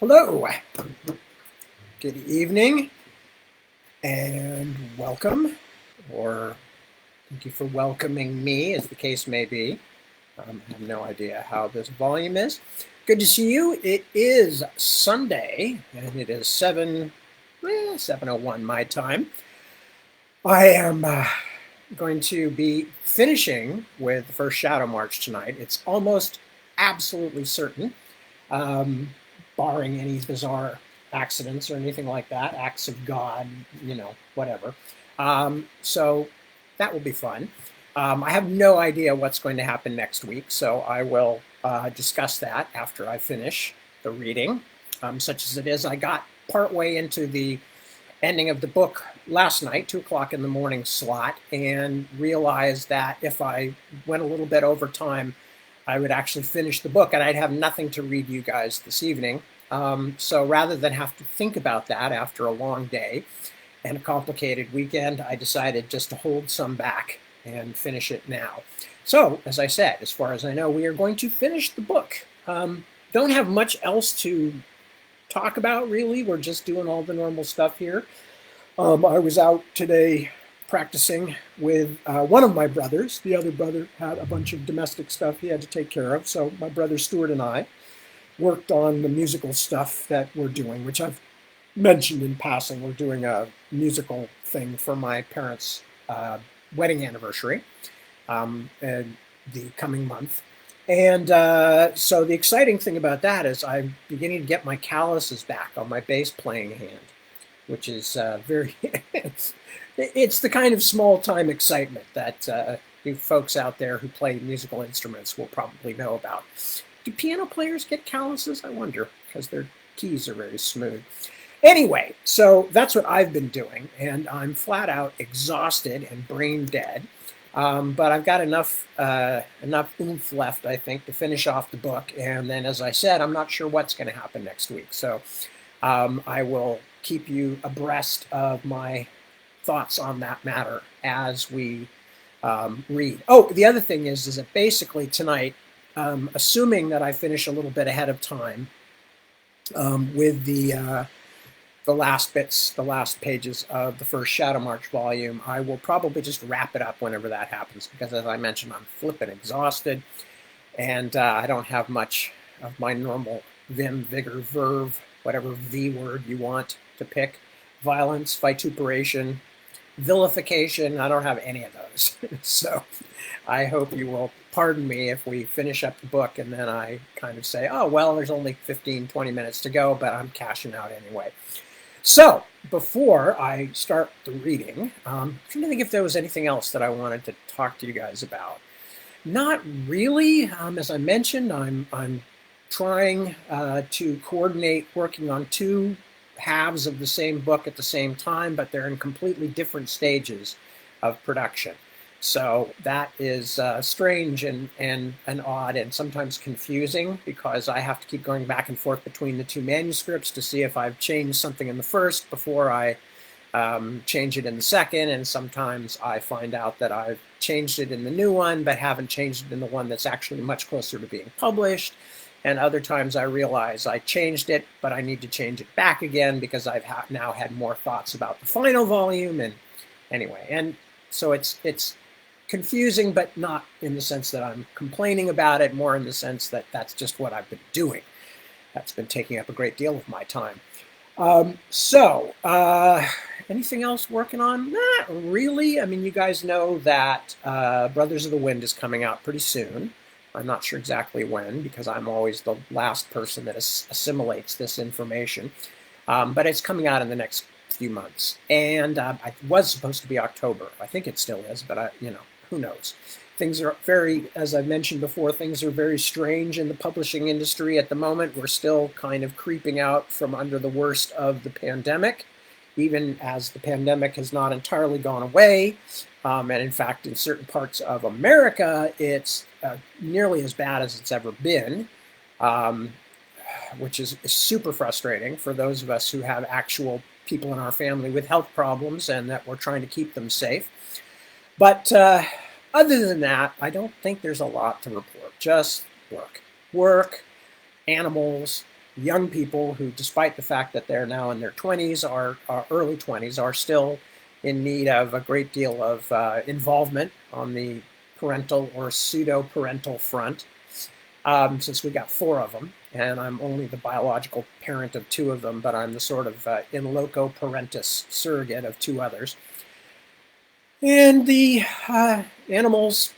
Hello, good evening, and welcome, or thank you for welcoming me, as the case may be. I have no idea how this volume is. Good to see you. It is Sunday, and it is 7:01 my time. I am going to be finishing with the first Shadowmarch tonight. It's almost absolutely certain. Barring any bizarre accidents or anything like that, acts of God, whatever. So that will be fun. I have no idea what's going to happen next week, so I will discuss that after I finish the reading. Such as it is, I got partway into the ending of the book last night, 2 o'clock in the morning slot, and realized that if I went a little bit over time, I would actually finish the book and I'd have nothing to read you guys this evening. So rather than have to think about that after a long day and a complicated weekend, I decided just to hold some back and finish it now. So, as I said, as far as I know, we are going to finish the book. Don't have much else to talk about, really. We're just doing all the normal stuff here. I was out today practicing with one of my brothers. The other brother had a bunch of domestic stuff he had to take care of. So my brother Stuart and I worked on the musical stuff that we're doing, which I've mentioned in passing. We're doing a musical thing for my parents' wedding anniversary in the coming month. And so the exciting thing about that is I'm beginning to get my calluses back on my bass playing hand, which is very... It's the kind of small-time excitement that you folks out there who play musical instruments will probably know about. Do piano players get calluses? I wonder, because their keys are very smooth. Anyway, so that's what I've been doing, and I'm flat out exhausted and brain dead. But I've got enough oomph left, I think, to finish off the book. And then, as I said, I'm not sure what's going to happen next week. So I will keep you abreast of my thoughts on that matter as we read. Oh, the other thing is that basically tonight, assuming that I finish a little bit ahead of time with the last bits, the last pages of the first Shadowmarch volume, I will probably just wrap it up whenever that happens, because as I mentioned, I'm flipping exhausted, and I don't have much of my normal vim, vigor, verve, whatever V word you want to pick, violence, vituperation, vilification. I don't have any of those. So I hope you will pardon me if we finish up the book and then I kind of say, oh, well, there's only 15, 20 minutes to go, but I'm cashing out anyway. So before I start the reading, I'm trying to think if there was anything else that I wanted to talk to you guys about. Not really. As I mentioned, I'm trying to coordinate working on two halves of the same book at the same time, but they're in completely different stages of production. So that is strange and odd and sometimes confusing, because I have to keep going back and forth between the two manuscripts to see if I've changed something in the first before I change it in the second, and sometimes I find out that I've changed it in the new one but haven't changed it in the one that's actually much closer to being published. And other times I realize I changed it, but I need to change it back again because I've now had more thoughts about the final volume. And anyway, and so it's confusing, but not in the sense that I'm complaining about it, more in the sense that that's just what I've been doing. That's been taking up a great deal of my time. Anything else working on? Not really. I mean, you guys know that Brothers of the Wind is coming out pretty soon. I'm not sure exactly when, because I'm always the last person that assimilates this information. But it's coming out in the next few months. And it was supposed to be October. I think it still is, but who knows? Things are very, as I've mentioned before, things are very strange in the publishing industry at the moment. We're still kind of creeping out from under the worst of the pandemic, even as the pandemic has not entirely gone away. And in fact, in certain parts of America, it's nearly as bad as it's ever been, which is super frustrating for those of us who have actual people in our family with health problems and that we're trying to keep them safe. But other than that, I don't think there's a lot to report. Just work, animals, young people who, despite the fact that they're now in their 20s or early 20s, are still in need of a great deal of involvement on the parental or pseudo-parental front, since we got four of them, and I'm only the biological parent of two of them, but I'm the sort of in loco parentis surrogate of two others. And the animals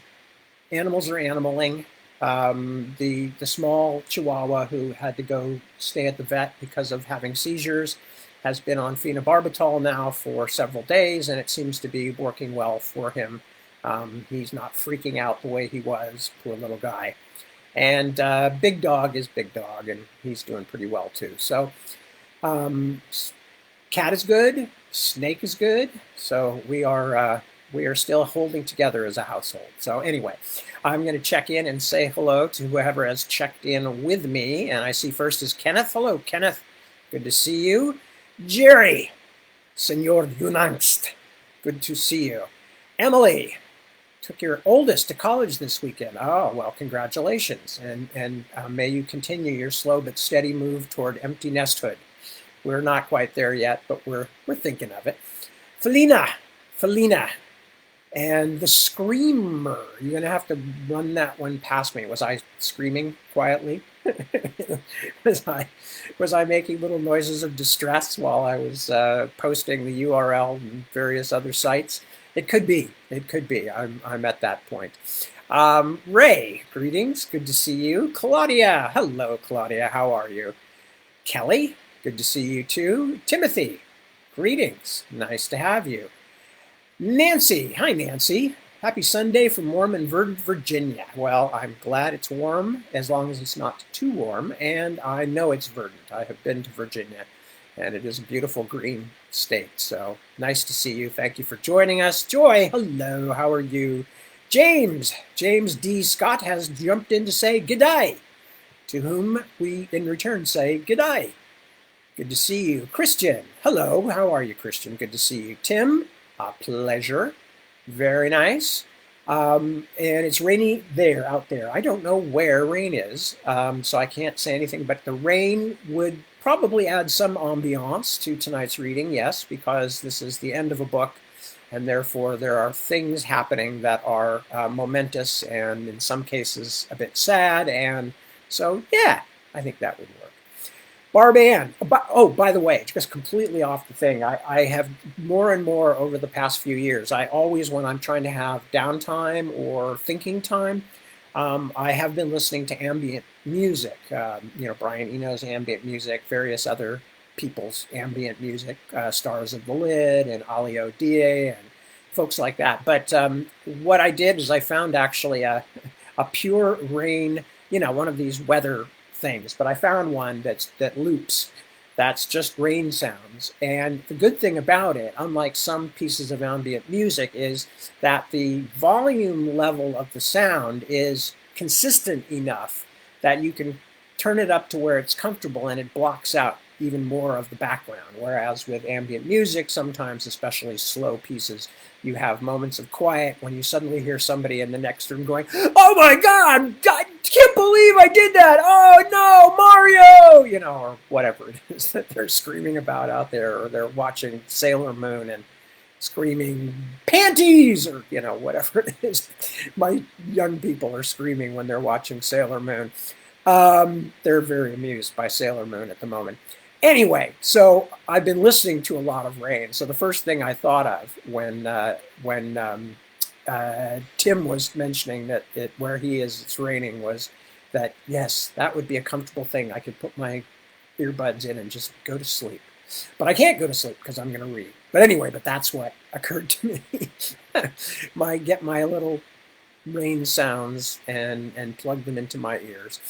are animaling. The small Chihuahua who had to go stay at the vet because of having seizures has been on phenobarbital now for several days, and it seems to be working well for him. He's not freaking out the way he was, poor little guy. And Big Dog is Big Dog, and he's doing pretty well too. So cat is good, snake is good. So we are still holding together as a household. So anyway, I'm going to check in and say hello to whoever has checked in with me. And I see first is Kenneth. Hello, Kenneth. Good to see you. Jerry, Senor Unangst. Good to see you. Emily, took your oldest to college this weekend. Oh, well, congratulations. And may you continue your slow but steady move toward empty nesthood. We're not quite there yet, but we're thinking of it. Felina, and the Screamer. You're going to have to run that one past me. Was I screaming quietly? was I making little noises of distress while I was posting the URL and various other sites? It could be. It could be. I'm at that point. Ray, greetings. Good to see you. Claudia. Hello, Claudia. How are you? Kelly, good to see you too. Timothy, greetings. Nice to have you. Nancy. Hi, Nancy. Happy Sunday from warm and verdant Virginia. Well, I'm glad it's warm as long as it's not too warm, and I know it's verdant. I have been to Virginia, and it is a beautiful green state. So nice to see you. Thank you for joining us. Joy, hello. How are you? James D. Scott has jumped in to say g'day, to whom we in return say g'day. Good to see you. Christian, hello. How are you, Christian? Good to see you. Tim, a pleasure. Very nice. And it's rainy out there. I don't know where rain is, so I can't say anything, but the rain would probably add some ambiance to tonight's reading, yes, because this is the end of a book, and therefore there are things happening that are momentous and in some cases a bit sad, and so, yeah, I think that would work. Barb Ann, oh, by the way, just completely off the thing, I have more and more over the past few years, I always, when I'm trying to have downtime or thinking time, I have been listening to ambient music, Brian Eno's ambient music, various other people's ambient music, Stars of the Lid and Ali O'Dia and folks like that. But what I did is I found actually a pure rain, one of these weather things, but I found one that loops. That's just rain sounds. And the good thing about it, unlike some pieces of ambient music, is that the volume level of the sound is consistent enough that you can turn it up to where it's comfortable and it blocks out even more of the background. Whereas with ambient music, sometimes, especially slow pieces, you have moments of quiet when you suddenly hear somebody in the next room going, "Oh my God, I can't believe I did that. Oh no, Mario," or whatever it is that they're screaming about out there, or they're watching Sailor Moon and screaming panties, or whatever it is my young people are screaming when they're watching Sailor Moon. They're very amused by Sailor Moon at the moment. Anyway, so I've been listening to a lot of rain. So the first thing I thought of when Tim was mentioning that where he is, it's raining, was that, yes, that would be a comfortable thing. I could put my earbuds in and just go to sleep. But I can't go to sleep because I'm going to read. But anyway, that's what occurred to me. Get my little rain sounds and plug them into my ears.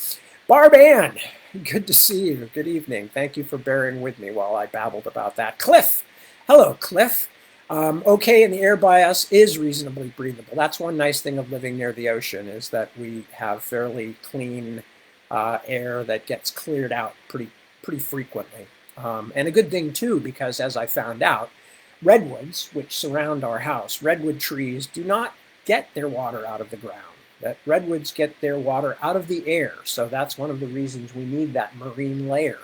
Barb Ann, good to see you. Good evening. Thank you for bearing with me while I babbled about that. Cliff, hello, Cliff. Okay, and the air by us is reasonably breathable. That's one nice thing of living near the ocean, is that we have fairly clean air that gets cleared out pretty frequently. And a good thing too, because as I found out, redwoods, which surround our house, redwood trees do not get their water out of the ground. That redwoods get their water out of the air. So that's one of the reasons we need that marine layer.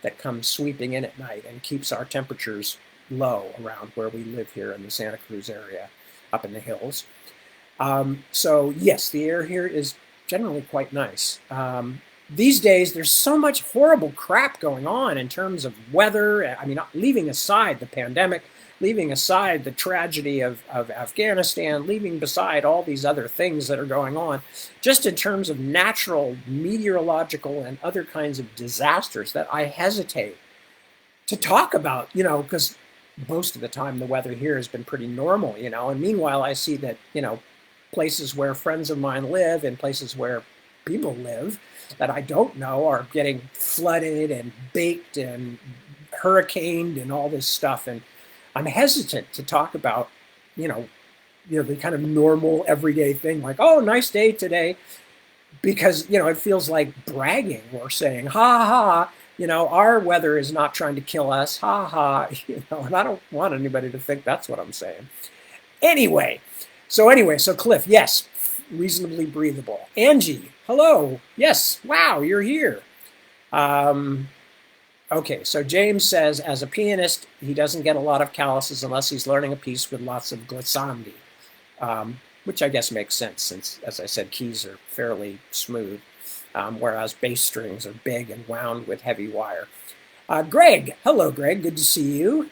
that comes sweeping in at night and keeps our temperatures low around where we live here in the Santa Cruz area, up in the hills. So yes, the air here is generally quite nice. These days, there's so much horrible crap going on in terms of weather. I mean, leaving aside the pandemic, leaving aside the tragedy of Afghanistan, leaving beside all these other things that are going on, just in terms of natural, meteorological, and other kinds of disasters that I hesitate to talk about, because most of the time the weather here has been pretty normal, and meanwhile I see that, places where friends of mine live and places where people live that I don't know are getting flooded and baked and hurricaned and all this stuff. And I'm hesitant to talk about, the kind of normal everyday thing like, oh, nice day today, because, it feels like bragging or saying, ha ha, our weather is not trying to kill us, ha ha, and I don't want anybody to think that's what I'm saying. So Cliff, yes, reasonably breathable. Angie, hello. Yes, wow, you're here. Okay, so James says, as a pianist, he doesn't get a lot of calluses unless he's learning a piece with lots of glissandi, which I guess makes sense since, as I said, keys are fairly smooth, whereas bass strings are big and wound with heavy wire. Greg, hello, Greg, good to see you.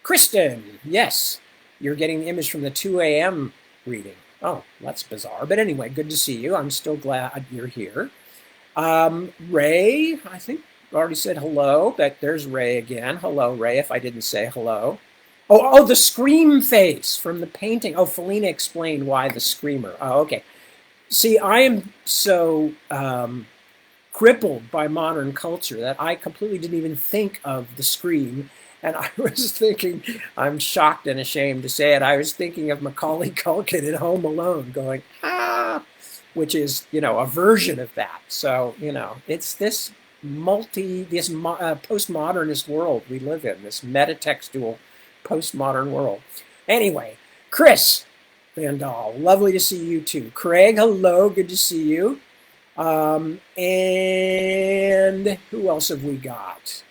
Kristen, yes, you're getting the image from the 2 a.m. reading. Oh, that's bizarre. But anyway, good to see you. I'm still glad you're here. Ray, I think already said hello, but there's Ray again. Hello, Ray, if I didn't say hello. Oh, the scream face from the painting. Oh, Felina explained why the screamer. Oh, okay. See, I am so crippled by modern culture that I completely didn't even think of the scream. And I was thinking, I'm shocked and ashamed to say it, I was thinking of Macaulay Culkin in Home Alone going, ah, which is, a version of that. So, it's this postmodernist world we live in, this metatextual postmodern world. Anyway, Chris Vandal, lovely to see you too. Craig, hello, good to see you. And who else have we got?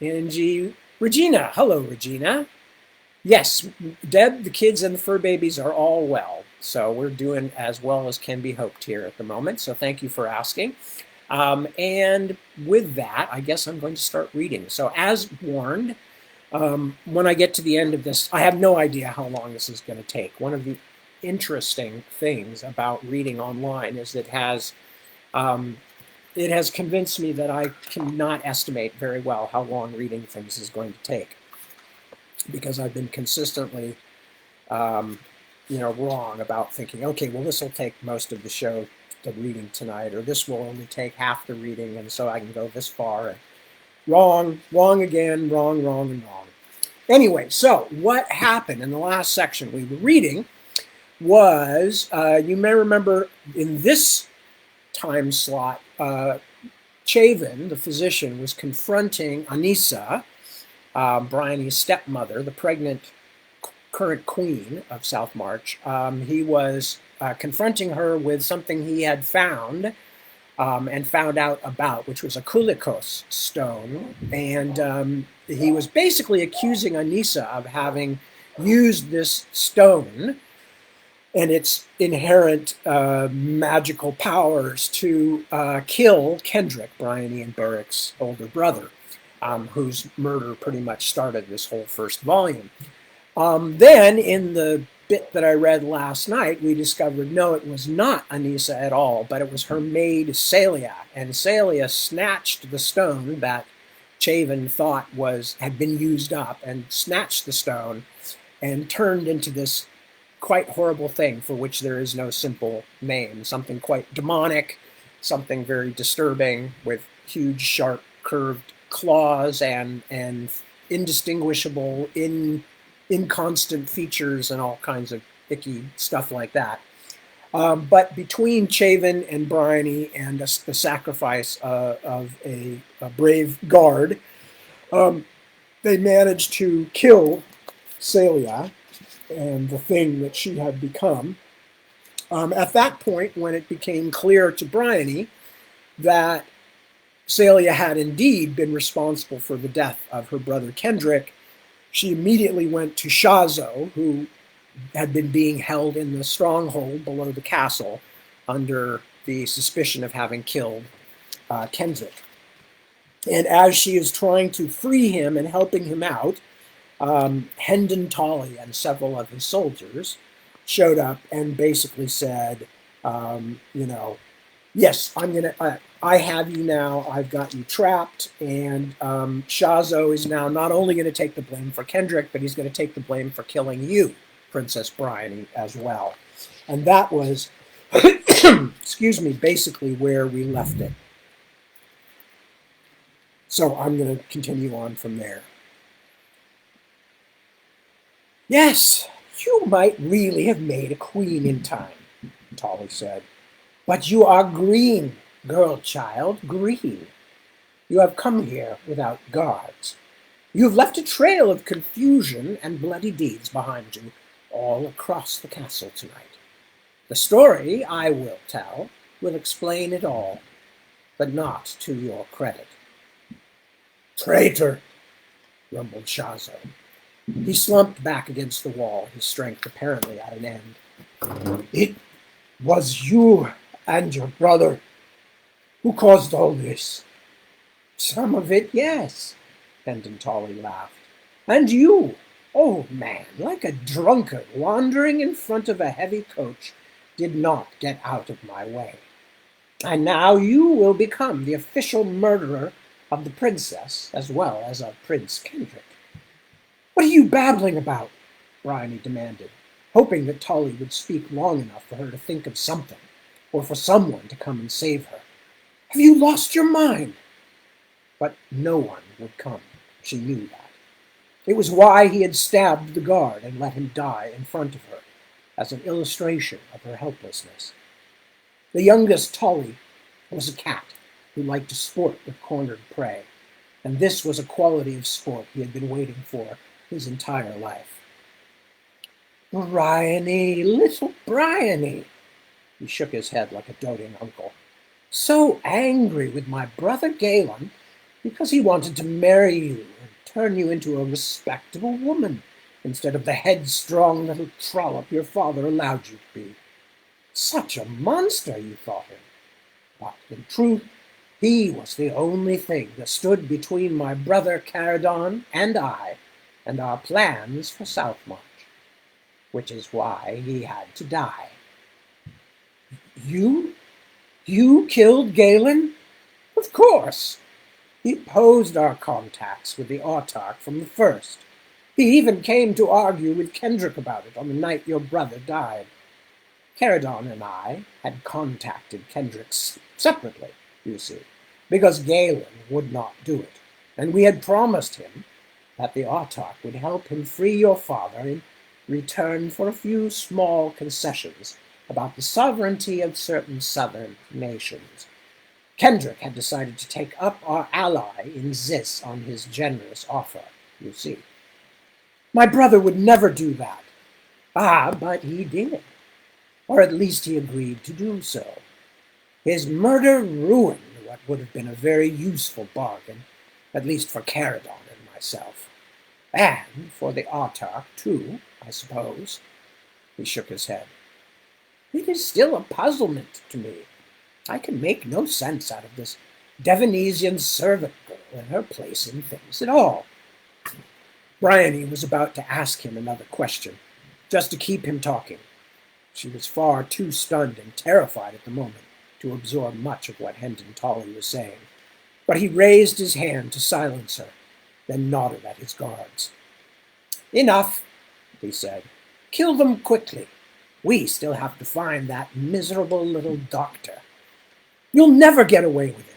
Angie, Regina, hello, Regina. Yes, Deb, the kids and the fur babies are all well. So we're doing as well as can be hoped here at the moment. So thank you for asking. And with that, I guess I'm going to start reading. So as warned, when I get to the end of this, I have no idea how long this is going to take. One of the interesting things about reading online is that it has convinced me that I cannot estimate very well how long reading things is going to take, because I've been consistently, wrong about thinking, okay, well, this will take most of the reading tonight, or this will only take half the reading, and so I can go this far. Wrong again, wrong, and wrong. Anyway, so what happened in the last section we were reading was, you may remember in this time slot, Chavin, the physician, was confronting Anissa, Bryony's stepmother, the pregnant current queen of South March. He was confronting her with something he had found and found out about, which was a kulikos stone. And he was basically accusing Anissa of having used this stone and its inherent magical powers to kill Kendrick, Bryony and Barrick's older brother, whose murder pretty much started this whole first volume. Then, in the bit that I read last night, we discovered, no, it was not Anissa at all, but it was her maid, Celia. And Celia snatched the stone that Chavin thought had been used up, and snatched the stone and turned into this quite horrible thing for which there is no simple name, something quite demonic, something very disturbing with huge, sharp, curved claws and indistinguishable, inconstant features and all kinds of icky stuff like that. But between Chavin and Bryony and the sacrifice of a brave guard, they managed to kill Celia and the thing that she had become. At that point, when it became clear to Bryony that Celia had indeed been responsible for the death of her brother Kendrick, she immediately went to Shazo, who had been being held in the stronghold below the castle under the suspicion of having killed Kendrick. And as she is trying to free him and helping him out, Hendon Tolley and several of his soldiers showed up and basically said, yes, I have you now. I've got you trapped. And Shazo is now not only going to take the blame for Kendrick, but he's going to take the blame for killing you, Princess Bryony, as well. And that was, excuse me, basically where we left it. So I'm going to continue on from there. Yes, you might really have made a queen in time, Tolley said. But you are green, girl child, green. You have come here without guards. You have left a trail of confusion and bloody deeds behind you all across the castle tonight. The story I will tell will explain it all, but not to your credit. Traitor, rumbled Shazo. He slumped back against the wall, his strength apparently at an end. It was you and your brother who caused all this. Some of it, yes, Hendon Tolley laughed. And you, old man, like a drunkard wandering in front of a heavy coach, did not get out of my way. And now you will become the official murderer of the princess as well as of Prince Kendrick. What are you babbling about? Bryony demanded, hoping that Tolley would speak long enough for her to think of something, or for someone to come and save her. Have you lost your mind? But no one would come. She knew that. It was why he had stabbed the guard and let him die in front of her, as an illustration of her helplessness. The youngest Tolley was a cat who liked to sport with cornered prey, and this was a quality of sport he had been waiting for his entire life. Bryony, little Bryony, he shook his head like a doting uncle. So angry with my brother Galen because he wanted to marry you and turn you into a respectable woman instead of the headstrong little trollop your father allowed you to be. Such a monster, you thought him. But in truth, he was the only thing that stood between my brother Caradon and I and our plans for Southmarch, which is why he had to die. You killed Galen? Of course. He opposed our contacts with the Autarch from the first. He even came to argue with Kendrick about it on the night your brother died. Caradon and I had contacted Kendrick separately, you see, because Galen would not do it, and we had promised him that the Autarch would help him free your father in return for a few small concessions about the sovereignty of certain southern nations. Kendrick had decided to take up our ally in Zis on his generous offer, you see. My brother would never do that. But he did. Or at least he agreed to do so. His murder ruined what would have been a very useful bargain, at least for Caradon and myself. And for the Autarch, too, I suppose. He shook his head. It is still a puzzlement to me. I can make no sense out of this Devonesian servant girl and her place in things at all. Bryony was about to ask him another question, just to keep him talking. She was far too stunned and terrified at the moment to absorb much of what Hendon Tolley was saying. But he raised his hand to silence her, then nodded at his guards. Enough, he said. Kill them quickly. We still have to find that miserable little doctor. You'll never get away with it.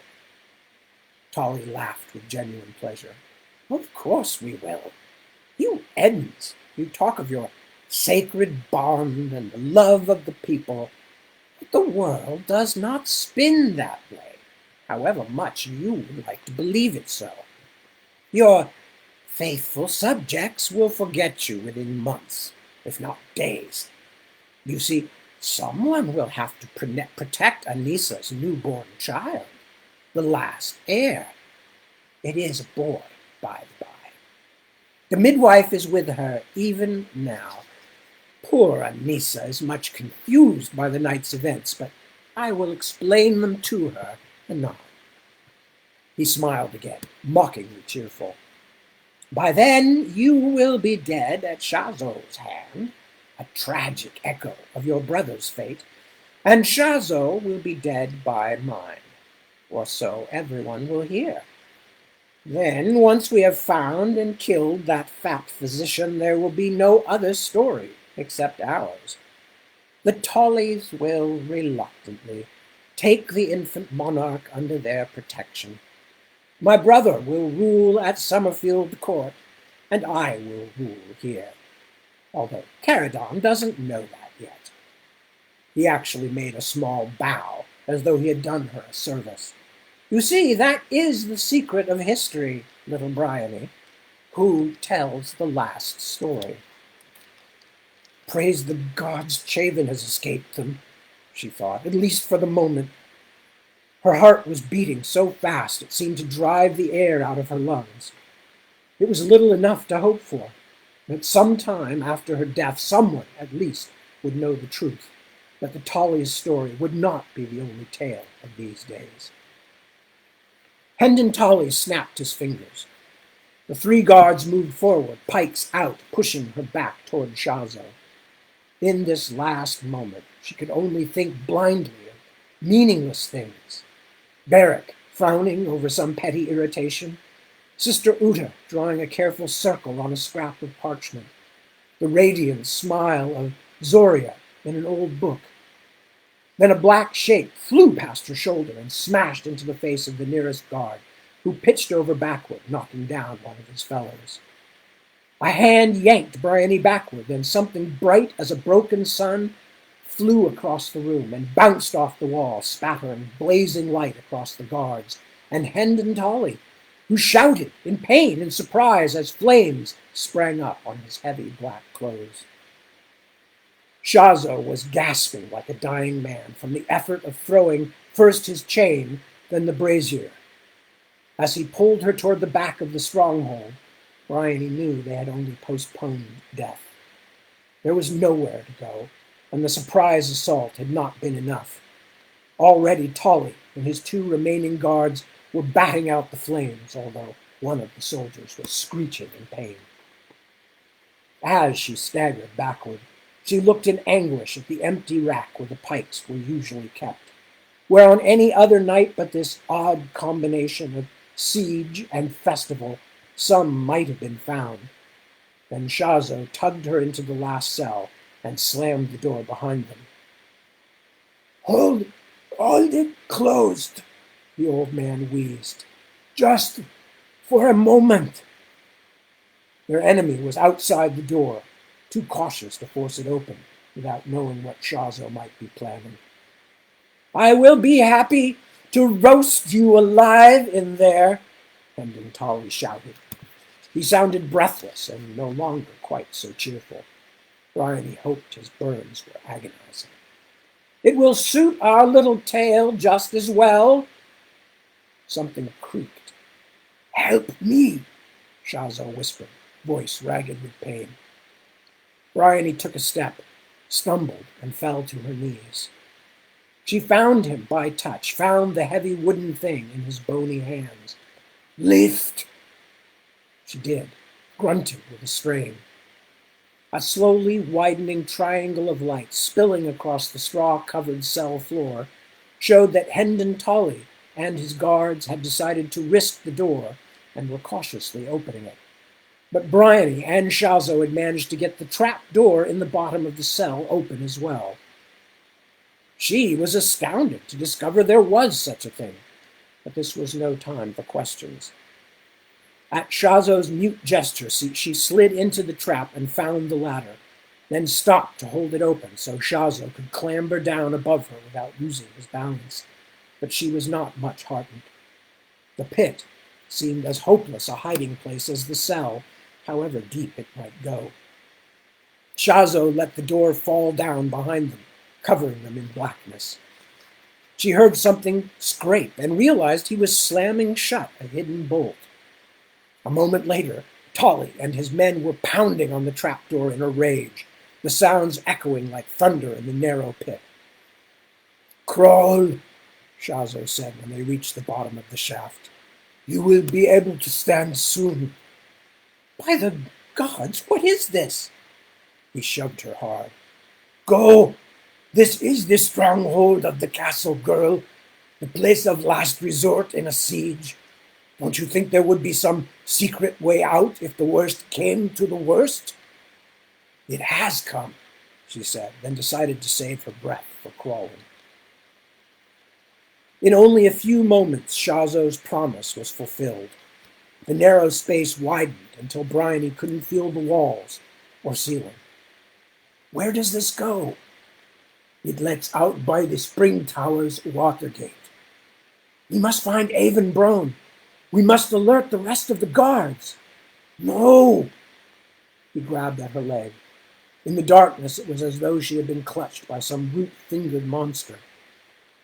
Tolley laughed with genuine pleasure. Of course we will. You Edens, you talk of your sacred bond and the love of the people, but the world does not spin that way, however much you would like to believe it so. Your faithful subjects will forget you within months, if not days. You see, someone will have to protect Anissa's newborn child. The last heir. It is a boy, by the by. The midwife is with her even now. Poor Anissa is much confused by the night's events, but I will explain them to her anon." He smiled again, mockingly cheerful. "By then you will be dead at Shazo's hand, a tragic echo of your brother's fate, and Shazo will be dead by mine, or so everyone will hear. Then, once we have found and killed that fat physician, there will be no other story except ours. The Tollys will reluctantly take the infant monarch under their protection. My brother will rule at Summerfield Court, and I will rule here, although Caradon doesn't know that yet." He actually made a small bow, as though he had done her a service. "You see, that is the secret of history, little Bryony. Who tells the last story?" "Praise the gods, Chavin has escaped them," she thought, at least for the moment. Her heart was beating so fast it seemed to drive the air out of her lungs. It was little enough to hope for, that some time after her death someone, at least, would know the truth, that the Tollys' story would not be the only tale of these days. Hendon Tolly snapped his fingers. The three guards moved forward, pikes out, pushing her back toward Shazo. In this last moment, she could only think blindly of meaningless things. Beric, frowning over some petty irritation. Sister Uta, drawing a careful circle on a scrap of parchment. The radiant smile of Zoria in an old book. Then a black shape flew past her shoulder and smashed into the face of the nearest guard, who pitched over backward, knocking down one of his fellows. A hand yanked Bryony backward, then something bright as a broken sun flew across the room and bounced off the wall, spattering blazing light across the guards, and Hendon Tolly, who shouted in pain and surprise as flames sprang up on his heavy black clothes. Shazo was gasping like a dying man from the effort of throwing first his chain, then the brazier. As he pulled her toward the back of the stronghold, Bryony knew they had only postponed death. There was nowhere to go, and the surprise assault had not been enough. Already Tolly and his two remaining guards were batting out the flames, although one of the soldiers was screeching in pain. As she staggered backward, she looked in anguish at the empty rack where the pikes were usually kept, where on any other night but this odd combination of siege and festival some might have been found. Then Shazo tugged her into the last cell and slammed the door behind them. Hold it closed," the old man wheezed. "Just for a moment." Their enemy was outside the door, too cautious to force it open without knowing what Shazo might be planning. "I will be happy to roast you alive in there," Hendon Tolly shouted. He sounded breathless and no longer quite so cheerful. Bryony hoped his burns were agonizing. "It will suit our little tale just as well." Something creaked. "Help me," Shazo whispered, voice ragged with pain. Bryony took a step, stumbled, and fell to her knees. She found him by touch, found the heavy wooden thing in his bony hands. "Lift!" She did, grunting with a strain. A slowly widening triangle of light spilling across the straw-covered cell floor showed that Hendon Tolly and his guards had decided to risk the door and were cautiously opening it. But Bryony and Shazo had managed to get the trap door in the bottom of the cell open as well. She was astounded to discover there was such a thing, but this was no time for questions. At Shazo's mute gesture, she slid into the trap and found the ladder, then stopped to hold it open so Shazo could clamber down above her without losing his balance. But she was not much heartened. The pit seemed as hopeless a hiding place as the cell, however deep it might go. Shazo let the door fall down behind them, covering them in blackness. She heard something scrape and realized he was slamming shut a hidden bolt. A moment later, Tolly and his men were pounding on the trapdoor in a rage, the sounds echoing like thunder in the narrow pit. "Crawl," Shazo said when they reached the bottom of the shaft. "You will be able to stand soon." "By the gods, what is this?" He shoved her hard. "Go! This is the stronghold of the castle, girl, the place of last resort in a siege. Don't you think there would be some secret way out if the worst came to the worst?" "It has come," she said, then decided to save her breath for crawling. In only a few moments, Shazo's promise was fulfilled. The narrow space widened until Bryony couldn't feel the walls or ceiling. "Where does this go?" "It lets out by the spring tower's water gate." "We must find Avon Brone. We must alert the rest of the guards." "No!" He grabbed at her leg. In the darkness, it was as though she had been clutched by some root-fingered monster.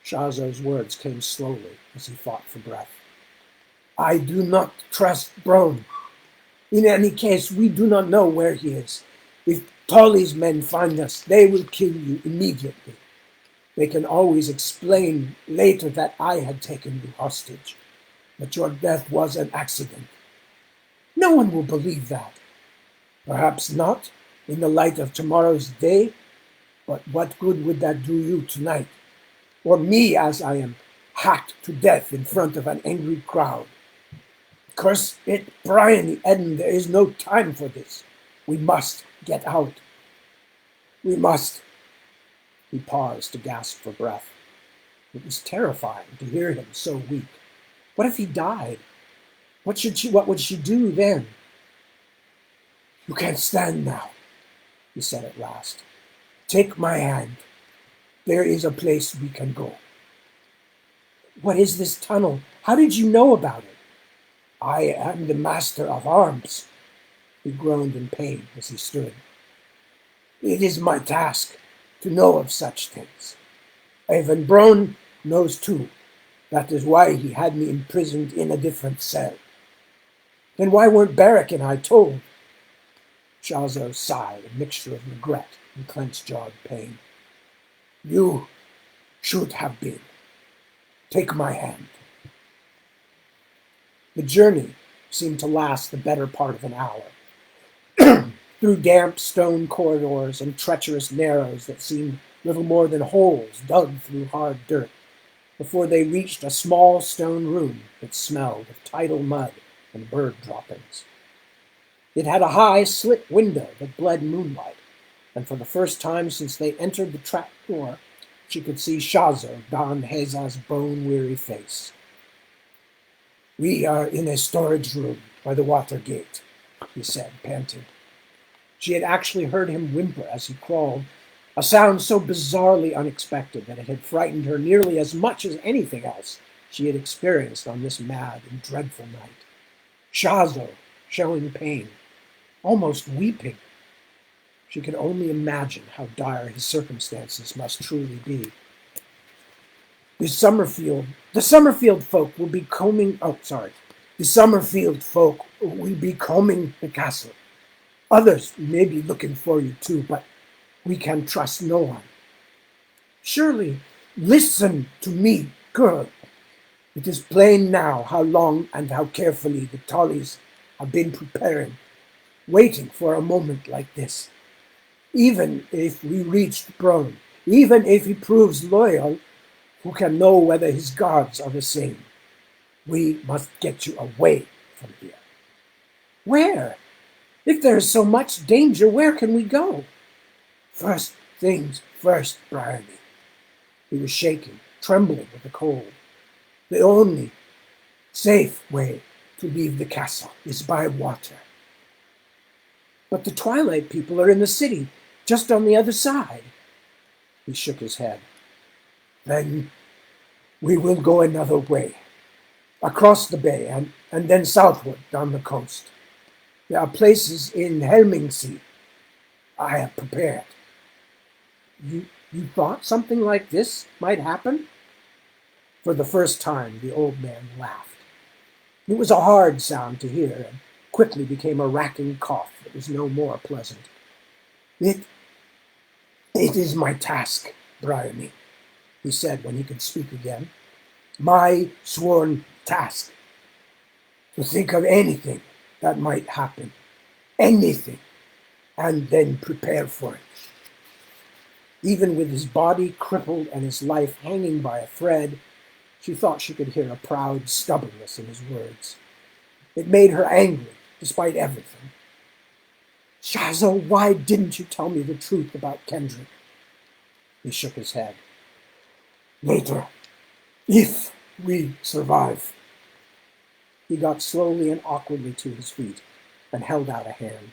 Shazo's words came slowly as he fought for breath. "I do not trust Brone. In any case, we do not know where he is. If Tolly's men find us, they will kill you immediately. They can always explain later that I had taken you hostage, that your death was an accident." "No one will believe that." "Perhaps not, in the light of tomorrow's day, but what good would that do you tonight? Or me as I am hacked to death in front of an angry crowd? Curse it, Bryony Eden, there is no time for this. We must get out. We must." He paused to gasp for breath. It was terrifying to hear him so weak. What if he died? What would she do then? "You can't stand now," he said at last. "Take my hand. There is a place we can go." "What is this tunnel? How did you know about it?" "I am the master of arms." He groaned in pain as he stood. "It is my task to know of such things. Avon Brone knows too. That is why he had me imprisoned in a different cell." "Then why weren't Barrack and I told?" Shazo sighed, a mixture of regret and clenched-jawed pain. "You should have been. Take my hand." The journey seemed to last the better part of an hour, through damp stone corridors and treacherous narrows that seemed little more than holes dug through hard dirt, before they reached a small stone room that smelled of tidal mud and bird droppings. It had a high slit window that bled moonlight, and for the first time since they entered the trap door, she could see Shazo don Heza's bone-weary face. "We are in a storage room by the water gate," he said, panting. She had actually heard him whimper as he crawled, a sound so bizarrely unexpected that it had frightened her nearly as much as anything else she had experienced on this mad and dreadful night. Shazo, showing pain, almost weeping. She could only imagine how dire his circumstances must truly be. The Summerfield folk will be combing the castle. Others may be looking for you too, but we can trust no one." "Surely, listen to me, girl. It is plain now how long and how carefully the Tollys have been preparing, waiting for a moment like this. Even if we reached Brone, even if he proves loyal, who can know whether his gods are the same? We must get you away from here." "Where? If there is so much danger, where can we go?" "First things first, Bryony." He was shaking, trembling with the cold. "The only safe way to leave the castle is by water." "But the Twilight people are in the city, just on the other side." He shook his head. "Then we will go another way, across the bay and then southward down the coast. There are places in Helmingsea I have prepared." You thought something like this might happen?" For the first time, the old man laughed. It was a hard sound to hear, and quickly became a racking cough that was no more pleasant. It is my task, Bryony, he said when he could speak again. My sworn task. To think of anything that might happen. Anything. And then prepare for it. Even with his body crippled and his life hanging by a thread, she thought she could hear a proud stubbornness in his words. It made her angry, despite everything. Shazo, why didn't you tell me the truth about Kendrick? He shook his head. Later, if we survive. He got slowly and awkwardly to his feet and held out a hand.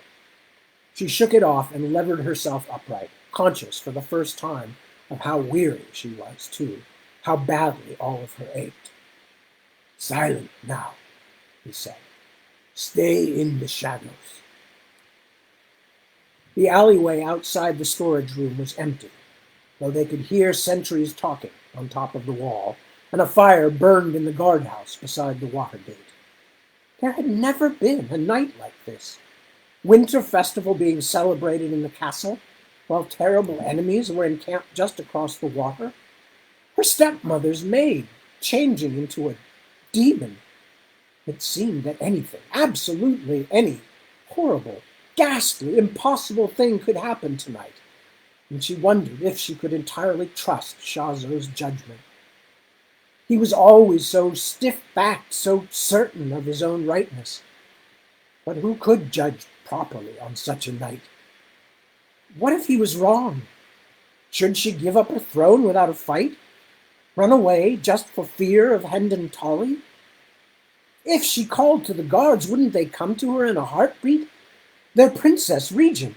She shook it off and levered herself upright, conscious for the first time of how weary she was, too, how badly all of her ached. Silent now, he said. Stay in the shadows. The alleyway outside the storage room was empty, though they could hear sentries talking on top of the wall, and a fire burned in the guardhouse beside the water gate. There had never been a night like this. Winter festival being celebrated in the castle, while terrible enemies were encamped just across the water. Her stepmother's maid changing into a demon. It seemed that anything, absolutely any horrible, ghastly, impossible thing could happen tonight, and she wondered if she could entirely trust Shazo's judgment. He was always so stiff-backed, so certain of his own rightness. But who could judge properly on such a night? What if he was wrong? Should she give up her throne without a fight? Run away just for fear of Hendon Tully? If she called to the guards, wouldn't they come to her in a heartbeat? Their princess regent.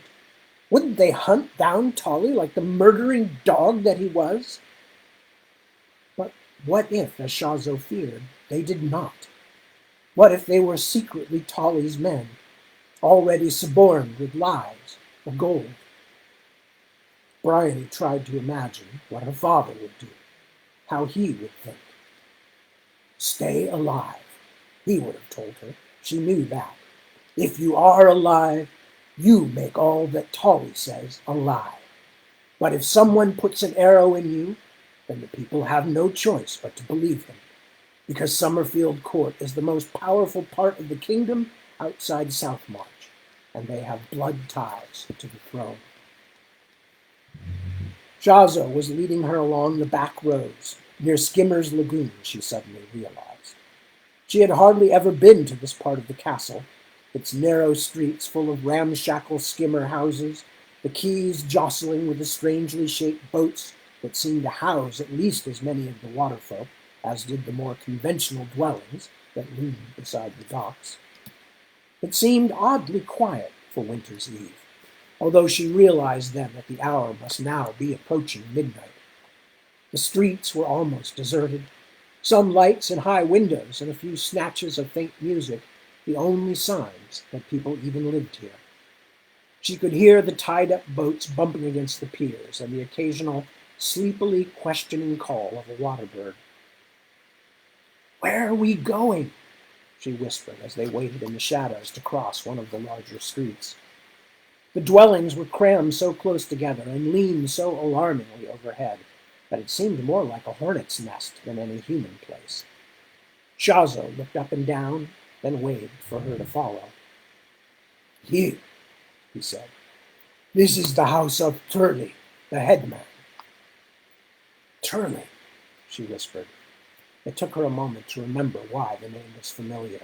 Wouldn't they hunt down Tully like the murdering dog that he was? But what if, as Shazo feared, they did not? What if they were secretly Tully's men, already suborned with lies or gold? Bryony tried to imagine what her father would do, how he would think. Stay alive, he would have told her. She knew that. If you are alive, you make all that Tully says a lie. But if someone puts an arrow in you, then the people have no choice but to believe him, because Summerfield Court is the most powerful part of the kingdom outside Southmarch, and they have blood ties to the throne. Shazo was leading her along the back roads, near Skimmer's Lagoon, she suddenly realized. She had hardly ever been to this part of the castle, its narrow streets full of ramshackle skimmer houses, the quays jostling with the strangely shaped boats that seemed to house at least as many of the waterfolk as did the more conventional dwellings that loomed beside the docks. It seemed oddly quiet for Winter's Eve, although she realized then that the hour must now be approaching midnight. The streets were almost deserted, some lights in high windows and a few snatches of faint music, the only signs that people even lived here. She could hear the tied-up boats bumping against the piers and the occasional sleepily questioning call of a waterbird. "Where are we going?" she whispered as they waited in the shadows to cross one of the larger streets. The dwellings were crammed so close together and leaned so alarmingly overhead that it seemed more like a hornet's nest than any human place. Shazo looked up and down, then waved for her to follow. "Here," he said. "This is the house of Turley, the headman." "Turley," she whispered. It took her a moment to remember why the name was familiar.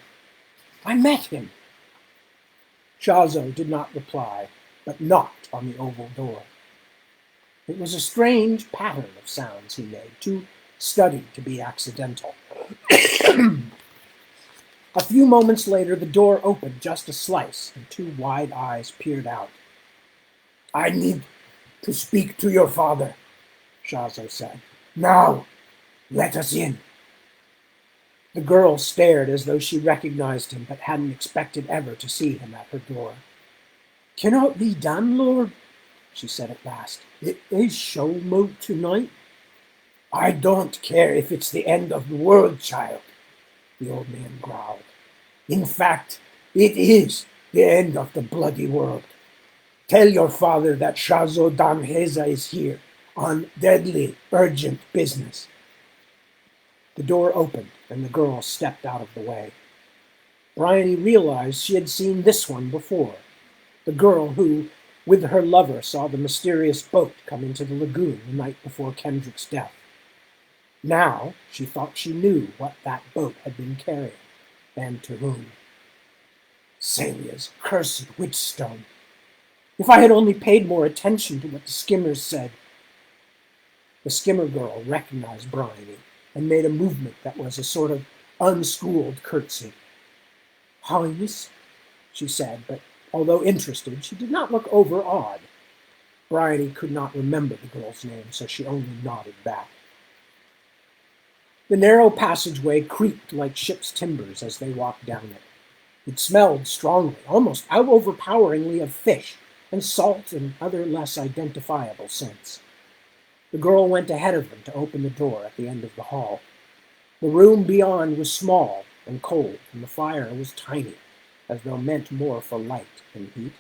"I met him." Shazo did not reply, but knocked on the oval door. It was a strange pattern of sounds he made, too studied to be accidental. A few moments later, the door opened just a slice, and two wide eyes peered out. "I need to speak to your father," Shazo said. "Now, let us in." The girl stared as though she recognized him, but hadn't expected ever to see him at her door. "Cannot be done, Lord," she said at last. "It is show moat tonight." I don't care if it's the end of the world, child, the old man growled. In fact, it is the end of the bloody world. Tell your father that Shazo Damheza is here on deadly, urgent business. The door opened, and the girl stepped out of the way. Bryony realized she had seen this one before. The girl who, with her lover, saw the mysterious boat come into the lagoon the night before Kendrick's death. Now she thought she knew what that boat had been carrying, and to whom. Celia's cursed witchstone. If I had only paid more attention to what the skimmers said. The skimmer girl recognized Bryony and made a movement that was a sort of unschooled curtsy. Highness, she said, but although interested, she did not look overawed. Bryony could not remember the girl's name, so she only nodded back. The narrow passageway creaked like ship's timbers as they walked down it. It smelled strongly, almost overpoweringly, of fish and salt and other less identifiable scents. The girl went ahead of them to open the door at the end of the hall. The room beyond was small and cold, and the fire was tiny, as though meant more for light than heat.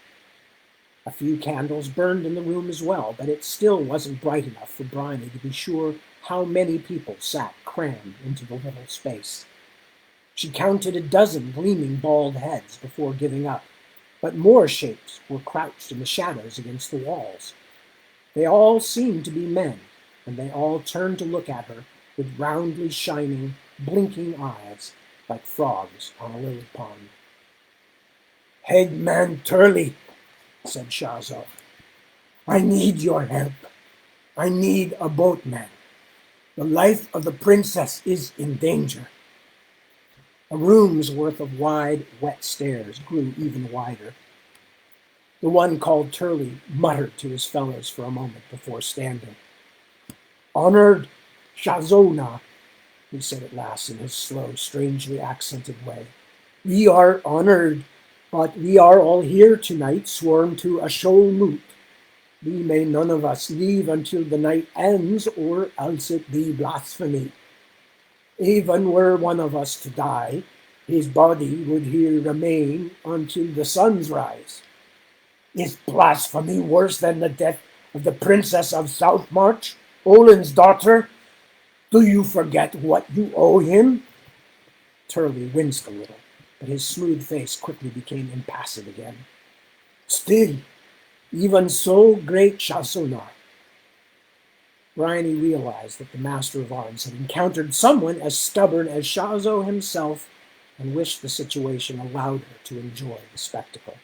A few candles burned in the room as well, but it still wasn't bright enough for Bryony to be sure how many people sat crammed into the little space. She counted a dozen gleaming bald heads before giving up, but more shapes were crouched in the shadows against the walls. They all seemed to be men, and they all turned to look at her with roundly shining, blinking eyes like frogs on a lily pond. Headman Turley, said Shazo, I need your help. I need a boatman. The life of the princess is in danger. A room's worth of wide, wet stairs grew even wider. The one called Turley muttered to his fellows for a moment before standing. Honored Shazona, he said at last in his slow, strangely accented way. We are honored, but we are all here tonight sworn to a shoal moot. We may none of us leave until the night ends, or else it be blasphemy. Even were one of us to die, his body would here remain until the sun's rise. Is blasphemy worse than the death of the Princess of Southmarch, Olin's daughter? Do you forget what you owe him? Turley winced a little, but his smooth face quickly became impassive again. Still, even so, great Shasunar. Bryony realized that the Master of Arms had encountered someone as stubborn as Shazo himself and wished the situation allowed her to enjoy the spectacle.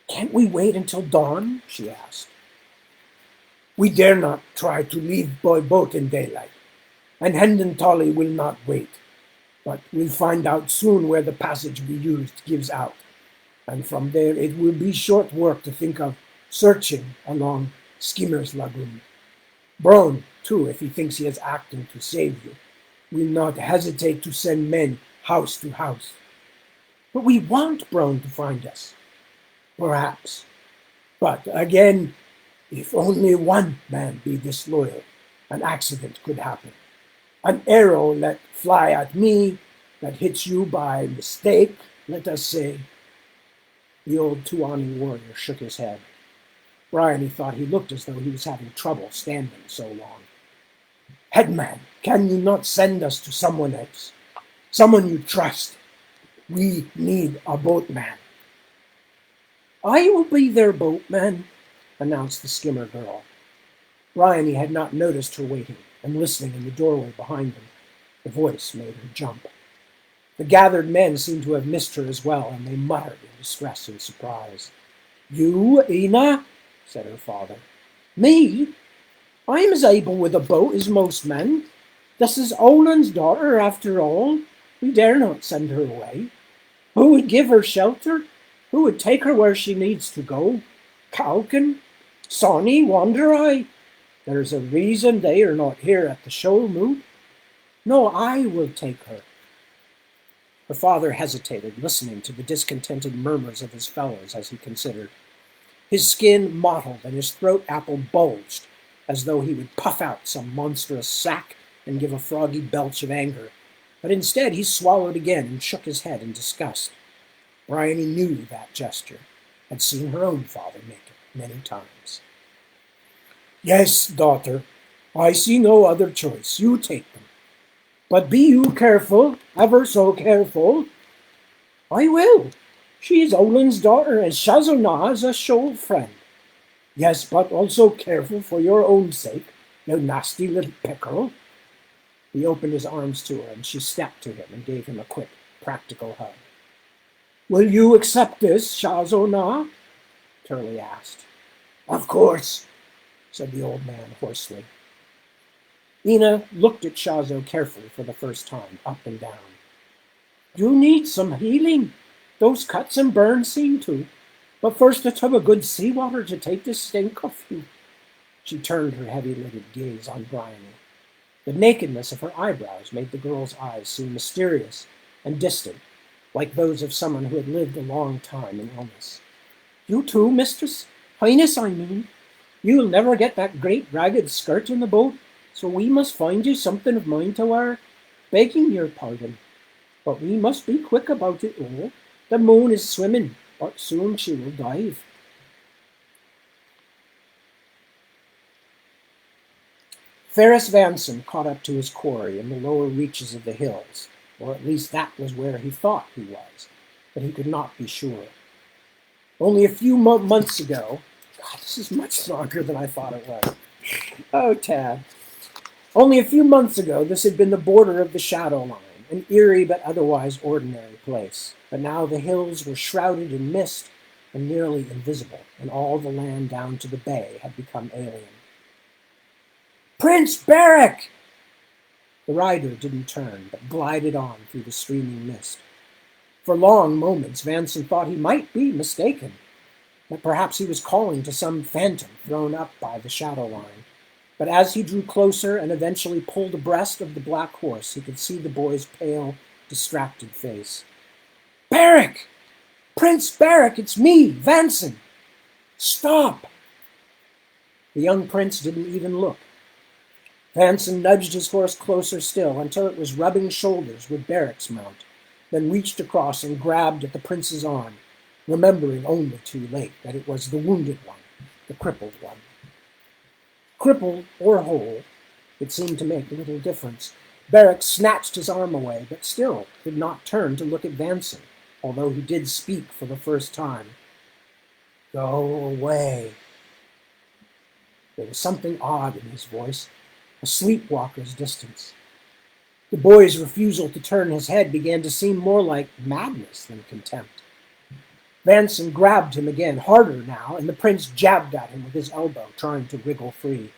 Can't we wait until dawn? She asked. We dare not try to leave by boat in daylight, and Hendon Tolly will not wait, but we'll find out soon where the passage we used gives out, and from there it will be short work to think of searching along Skimmer's Lagoon. Brown, too, if he thinks he is acting to save you, will not hesitate to send men house to house. But we want Brown to find us. Perhaps. But again, if only one man be disloyal, an accident could happen. An arrow let fly at me that hits you by mistake, let us say. The old Tuani warrior shook his head. Bryony thought he looked as though he was having trouble standing so long. Headman, can you not send us to someone else? Someone you trust. We need a boatman. I will be their boatman, announced the skimmer girl. Bryony had not noticed her waiting and listening in the doorway behind them. The voice made her jump. The gathered men seemed to have missed her as well, and they muttered in distress and surprise. You, Ina? Said her father. Me? I'm as able with a boat as most men. This is Olin's daughter, after all. We dare not send her away. Who would give her shelter? Who would take her where she needs to go? Calkin? Sonny? Wanderai? There's a reason they are not here at the show moot. No, I will take her. Her father hesitated, listening to the discontented murmurs of his fellows as he considered. His skin mottled and his throat apple bulged. as though he would puff out some monstrous sack and give a froggy belch of anger. But instead he swallowed again and shook his head in disgust. Bryony knew that gesture, had seen her own father make it many times. Yes, daughter, I see no other choice. You take them. But be you careful, ever so careful. I will. She is Olin's daughter, and Shazona is a shoal friend. Yes, but also careful for your own sake, you nasty little pickerel. He opened his arms to her, and she stepped to him and gave him a quick, practical hug. Will you accept this, Shazona? Turley asked. Of course, said the old man hoarsely. Ina looked at Shazo carefully for the first time, up and down. You need some healing. Those cuts and burns seem to. But first let's have a good seawater to take the stink off you. She turned her heavy-lidded gaze on Bryony. The nakedness of her eyebrows made the girl's eyes seem mysterious and distant, like those of someone who had lived a long time in illness. You too, mistress? Highness, I mean. You'll never get that great ragged skirt in the boat, so we must find you something of mine to wear. Begging your pardon. But we must be quick about it all. The moon is swimming, but soon she will dive. Ferris Vanson caught up to his quarry in the lower reaches of the hills, or at least that was where he thought he was, but he could not be sure. Only a few months ago, God, this is much longer than I thought it was. Oh, Tad. Only a few months ago, this had been the border of the Shadow Line, an eerie but otherwise ordinary place. But now the hills were shrouded in mist and nearly invisible, and all the land down to the bay had become alien. Prince Beric! The rider didn't turn, but glided on through the streaming mist. For long moments, Vanson thought he might be mistaken, that perhaps he was calling to some phantom thrown up by the Shadow Line. But as he drew closer and eventually pulled abreast of the black horse, he could see the boy's pale, distracted face. Beric! Prince Beric, it's me, Vanson! Stop! The young prince didn't even look. Vanson nudged his horse closer still until it was rubbing shoulders with Beric's mount, then reached across and grabbed at the prince's arm, remembering only too late that it was the wounded one, the crippled one. Crippled or whole, it seemed to make little difference. Beric snatched his arm away, but still did not turn to look at Vanson, although he did speak for the first time. Go away. There was something odd in his voice, a sleepwalker's distance. The boy's refusal to turn his head began to seem more like madness than contempt. Vanson grabbed him again, harder now, and the prince jabbed at him with his elbow, trying to wriggle free.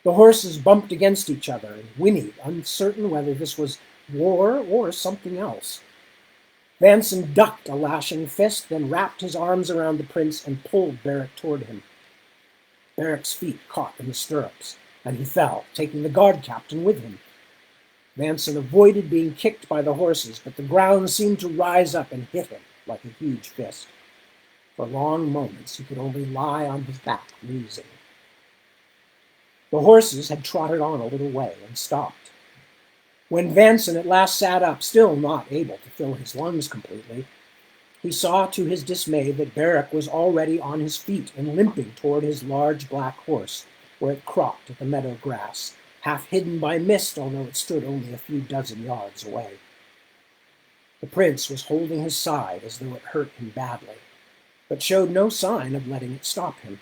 The horses bumped against each other and whinnied, uncertain whether this was war or something else. Vanson ducked a lashing fist, then wrapped his arms around the prince and pulled Beric toward him. Beric's feet caught in the stirrups, and he fell, taking the guard captain with him. Vanson avoided being kicked by the horses, but the ground seemed to rise up and hit him like a huge fist. For long moments he could only lie on his back, wheezing. The horses had trotted on a little way and stopped. When Vanson at last sat up, still not able to fill his lungs completely, he saw to his dismay that Beric was already on his feet and limping toward his large black horse, where it cropped at the meadow grass, half hidden by mist, although it stood only a few dozen yards away. The prince was holding his side as though it hurt him badly, but showed no sign of letting it stop him.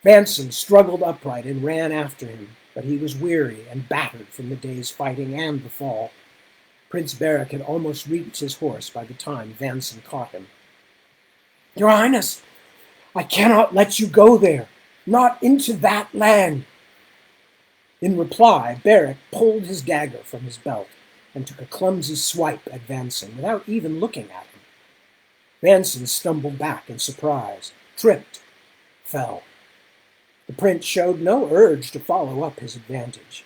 Vanson struggled upright and ran after him, but he was weary and battered from the day's fighting and the fall. Prince Beric had almost reached his horse by the time Vanson caught him. Your Highness, I cannot let you go there, not into that land. In reply, Beric pulled his dagger from his belt and took a clumsy swipe at Vanson without even looking at him. Vanson stumbled back in surprise, tripped, fell. The prince showed no urge to follow up his advantage.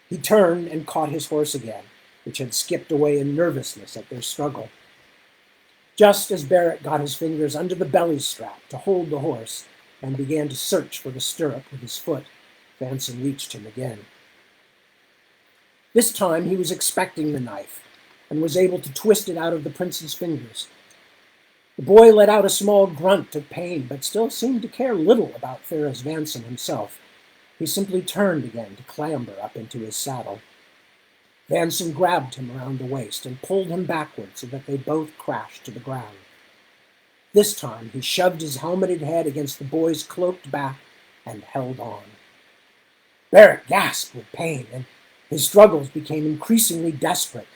He turned and caught his horse again, which had skipped away in nervousness at their struggle. Just as Beric got his fingers under the belly strap to hold the horse, and began to search for the stirrup with his foot, Vanson reached him again. This time he was expecting the knife, and was able to twist it out of the prince's fingers. The boy let out a small grunt of pain, but still seemed to care little about Ferris Vanson himself. He simply turned again to clamber up into his saddle. Vanson grabbed him around the waist and pulled him backward so that they both crashed to the ground. This time he shoved his helmeted head against the boy's cloaked back and held on. Beric gasped with pain, and his struggles became increasingly desperate,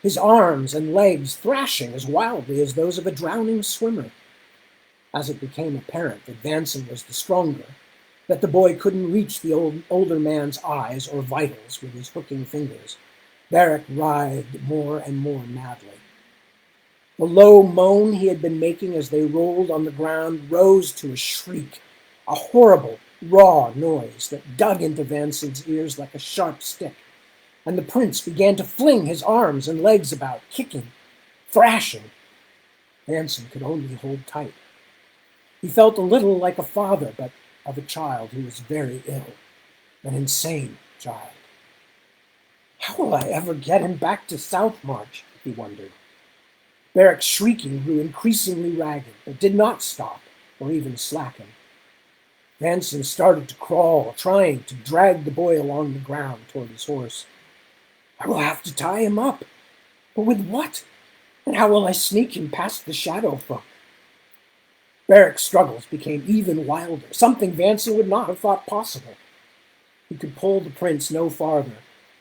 his arms and legs thrashing as wildly as those of a drowning swimmer. As it became apparent that Vanson was the stronger, that the boy couldn't reach the older man's eyes or vitals with his hooking fingers, Beric writhed more and more madly. The low moan he had been making as they rolled on the ground rose to a shriek, a horrible, raw noise that dug into Vanson's ears like a sharp stick, and the prince began to fling his arms and legs about, kicking, thrashing. Vanson could only hold tight. He felt a little like a father, but of a child who was very ill, an insane child. How will I ever get him back to Southmarch? He wondered. Beric's shrieking grew increasingly ragged, but did not stop or even slacken. Vanson started to crawl, trying to drag the boy along the ground toward his horse. I will have to tie him up. But with what? And how will I sneak him past the shadow folk? Beric's struggles became even wilder, something Vanson would not have thought possible. He could pull the prince no farther,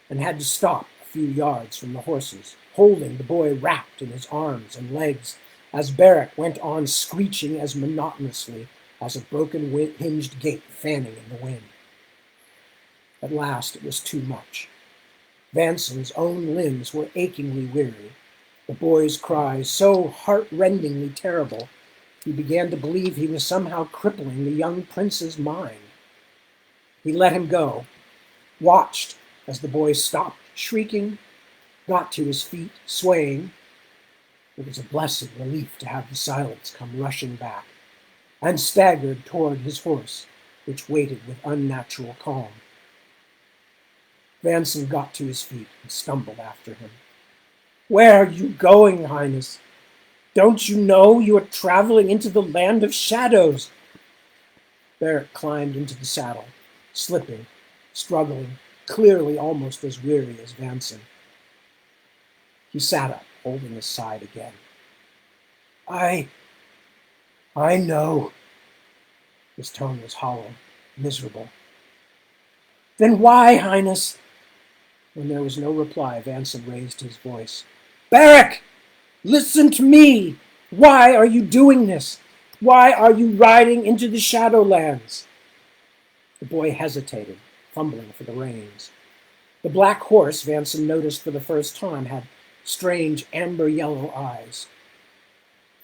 and had to stop a few yards from the horses, holding the boy wrapped in his arms and legs, as Beric went on screeching as monotonously as a broken hinged gate fanning in the wind. At last it was too much. Vanson's own limbs were achingly weary, the boy's cries so heart-rendingly terrible he began to believe he was somehow crippling the young prince's mind. He let him go, watched as the boy stopped shrieking, got to his feet, swaying. It was a blessed relief to have the silence come rushing back, and staggered toward his horse, which waited with unnatural calm. Vanson got to his feet and stumbled after him. Where are you going, Highness? Don't you know you are traveling into the land of shadows? Beric climbed into the saddle, slipping, struggling, clearly almost as weary as Vanson. He sat up, holding his side again. I know. His tone was hollow, miserable. Then why, Highness? When there was no reply, Vanson raised his voice. Beric! Listen to me! Why are you doing this? Why are you riding into the Shadowlands? The boy hesitated, fumbling for the reins. The black horse, Vanson noticed for the first time, had strange amber-yellow eyes.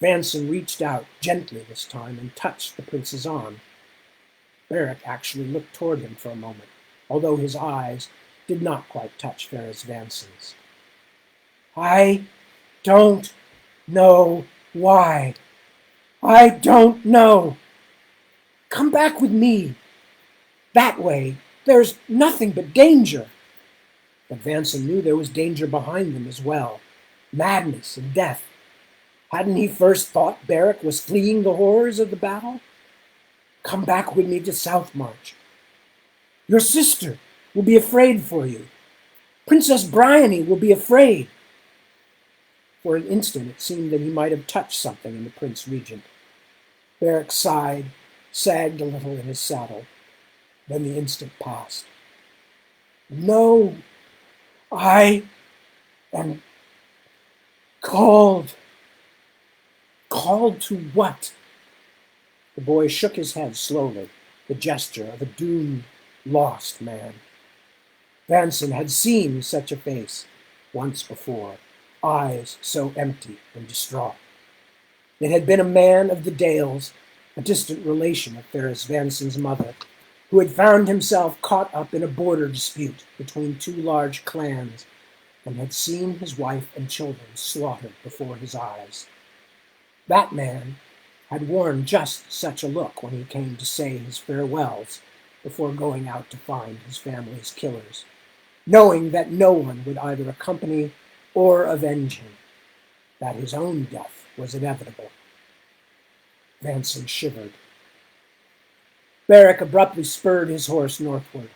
Vanson reached out gently this time and touched the prince's arm. Beric actually looked toward him for a moment, although his eyes did not quite touch Ferris Vanson's. I don't know why. I don't know. Come back with me. That way, there's nothing but danger. But Vanson knew there was danger behind them as well. Madness and death. Hadn't he first thought Beric was fleeing the horrors of the battle? Come back with me to Southmarch. Your sister will be afraid for you. Princess Bryony will be afraid. For an instant it seemed that he might have touched something in the Prince Regent. Beric sighed, sagged a little in his saddle. Then the instant passed. No, I am called. Called to what? The boy shook his head slowly, the gesture of a doomed, lost man. Vanson had seen such a face once before, eyes so empty and distraught. It had been a man of the Dales, a distant relation of Ferris Vanson's mother, who had found himself caught up in a border dispute between two large clans and had seen his wife and children slaughtered before his eyes. That man had worn just such a look when he came to say his farewells before going out to find his family's killers, knowing that no one would either accompany or avenge him, that his own death was inevitable. Vanson shivered. Beric abruptly spurred his horse northward.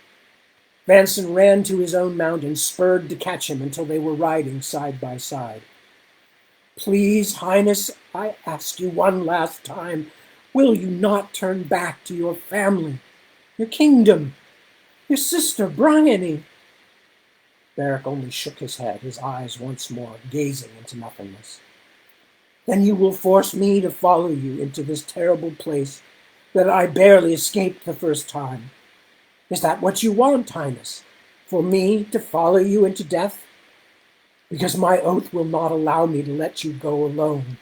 Vanson ran to his own mount and spurred to catch him until they were riding side by side. Please, Highness, I ask you one last time, will you not turn back to your family, your kingdom, your sister Bryony? Beric only shook his head, his eyes once more gazing into nothingness. Then you will force me to follow you into this terrible place that I barely escaped the first time. Is that what you want, Highness? For me to follow you into death? Because my oath will not allow me to let you go alone.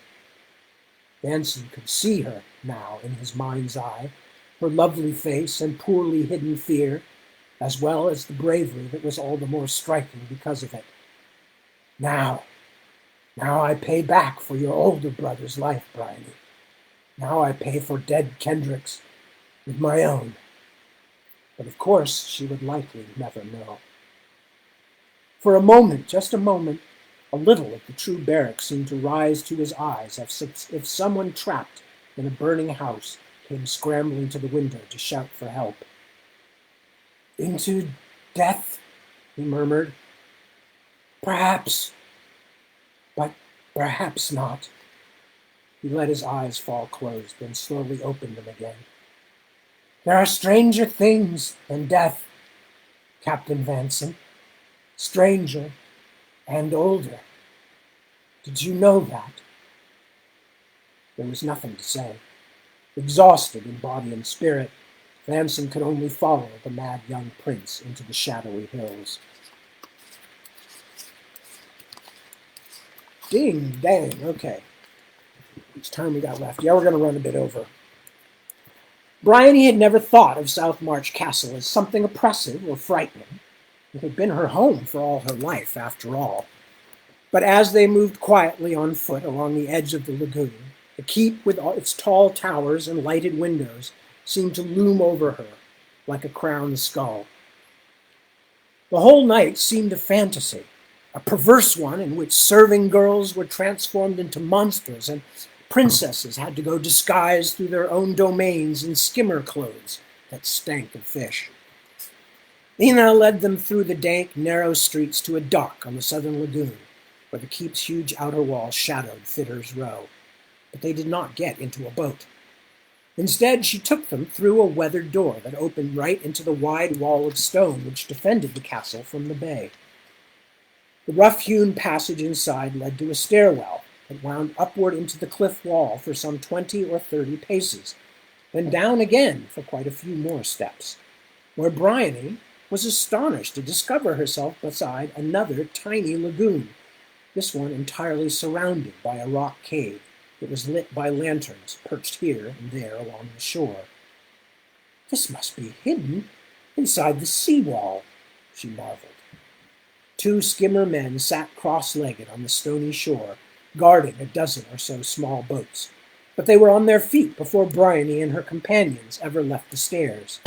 Vanson could see her now in his mind's eye, her lovely face and poorly hidden fear, as well as the bravery that was all the more striking because of it. Now I pay back for your older brother's life, Bryony. Now I pay for dead Kendrick's with my own. But of course she would likely never know. For a moment, just a moment, a little of the true Beric seemed to rise to his eyes as if someone trapped in a burning house came scrambling to the window to shout for help. Into death, he murmured. Perhaps, but perhaps not. He let his eyes fall closed, then slowly opened them again. There are stranger things than death, Captain Vanson. Stranger and older. Did you know that? There was nothing to say. Exhausted in body and spirit, Vanson could only follow the mad young prince into the shadowy hills. Ding, dang, okay. How much time we got left? Yeah, we're going to run a bit over. Bryony had never thought of Southmarch Castle as something oppressive or frightening. It had been her home for all her life, after all. But as they moved quietly on foot along the edge of the lagoon, the keep with all its tall towers and lighted windows seemed to loom over her like a crowned skull. The whole night seemed a fantasy, a perverse one in which serving girls were transformed into monsters and princesses had to go disguised through their own domains in skimmer clothes that stank of fish. Ina led them through the dank, narrow streets to a dock on the southern lagoon, where the keep's huge outer wall shadowed Fitter's Row. But they did not get into a boat. Instead, she took them through a weathered door that opened right into the wide wall of stone which defended the castle from the bay. The rough-hewn passage inside led to a stairwell that wound upward into the cliff wall for some 20 or 30 paces, then down again for quite a few more steps, where Bryony was astonished to discover herself beside another tiny lagoon, this one entirely surrounded by a rock cave that was lit by lanterns perched here and there along the shore. This must be hidden inside the seawall, she marveled. 2 skimmer men sat cross-legged on the stony shore, guarding a dozen or so small boats, but they were on their feet before Bryony and her companions ever left the stairs.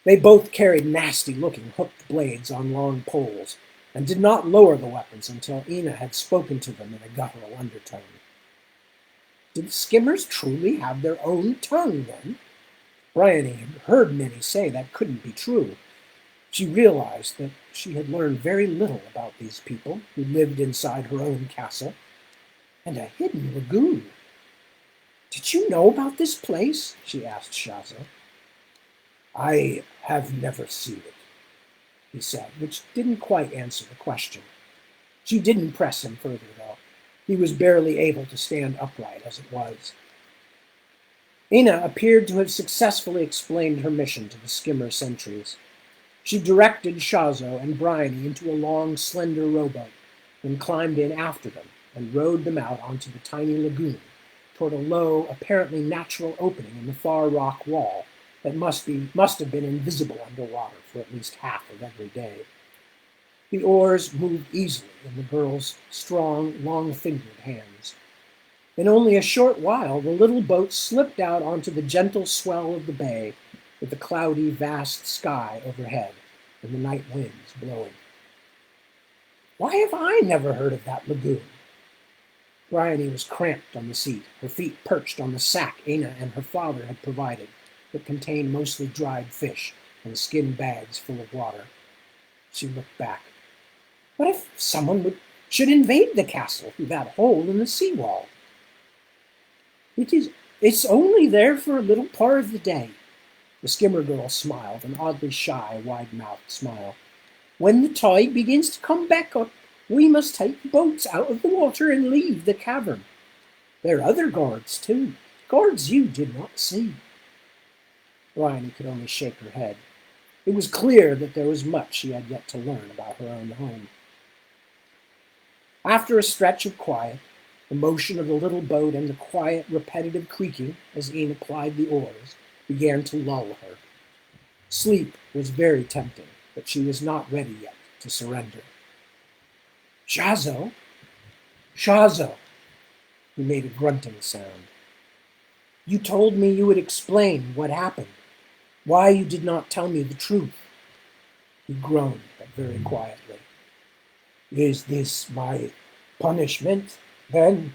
They both carried nasty-looking hooked blades on long poles, and did not lower the weapons until Ina had spoken to them in a guttural undertone. Did the skimmers truly have their own tongue, then? Bryony had heard many say that couldn't be true. She realized that she had learned very little about these people who lived inside her own castle. And a hidden lagoon. Did you know about this place? She asked Shaza. I have never seen it, he said, which didn't quite answer the question. She didn't press him further, though. He was barely able to stand upright as it was. Ina appeared to have successfully explained her mission to the skimmer sentries. She directed Shazo and Bryony into a long, slender rowboat, then climbed in after them and rowed them out onto the tiny lagoon toward a low, apparently natural opening in the far rock wall that must have been invisible underwater for at least half of every day. The oars moved easily in the girl's strong, long-fingered hands. In only a short while, the little boat slipped out onto the gentle swell of the bay, with the cloudy, vast sky overhead and the night winds blowing. Why have I never heard of that lagoon? Bryony was cramped on the seat, her feet perched on the sack Ana and her father had provided, that contained mostly dried fish and skin bags full of water. She looked back. What if should invade the castle through that hole in the seawall? It's only there for a little part of the day. The skimmer girl smiled, an oddly shy, wide-mouthed smile. When the tide begins to come back up, we must take the boats out of the water and leave the cavern. There are other guards, too, guards you did not see. Bryony could only shake her head. It was clear that there was much she had yet to learn about her own home. After a stretch of quiet, the motion of the little boat and the quiet, repetitive creaking as Ian applied the oars began to lull her. Sleep was very tempting, but she was not ready yet to surrender. Shazo! Shazo! He made a grunting sound. You told me you would explain what happened, why you did not tell me the truth. He groaned, but very quietly. Is this my punishment, then?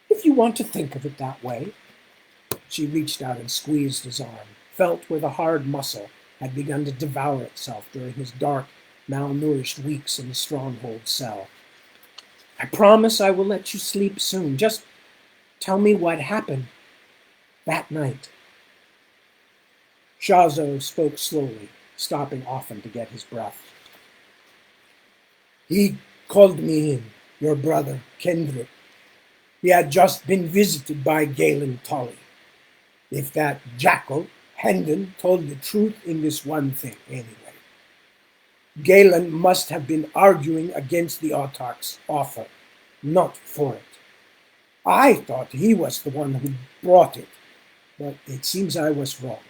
If you want to think of it that way. She reached out and squeezed his arm, felt where the hard muscle had begun to devour itself during his dark, malnourished weeks in the stronghold cell. I promise I will let you sleep soon. Just tell me what happened that night. Shazo spoke slowly, stopping often to get his breath. He called me in, your brother, Kendrick. He had just been visited by Galen Tully. If that jackal, Hendon, told the truth in this one thing, anyway. Galen must have been arguing against the autarch's offer, not for it. I thought he was the one who brought it, but it seems I was wrong.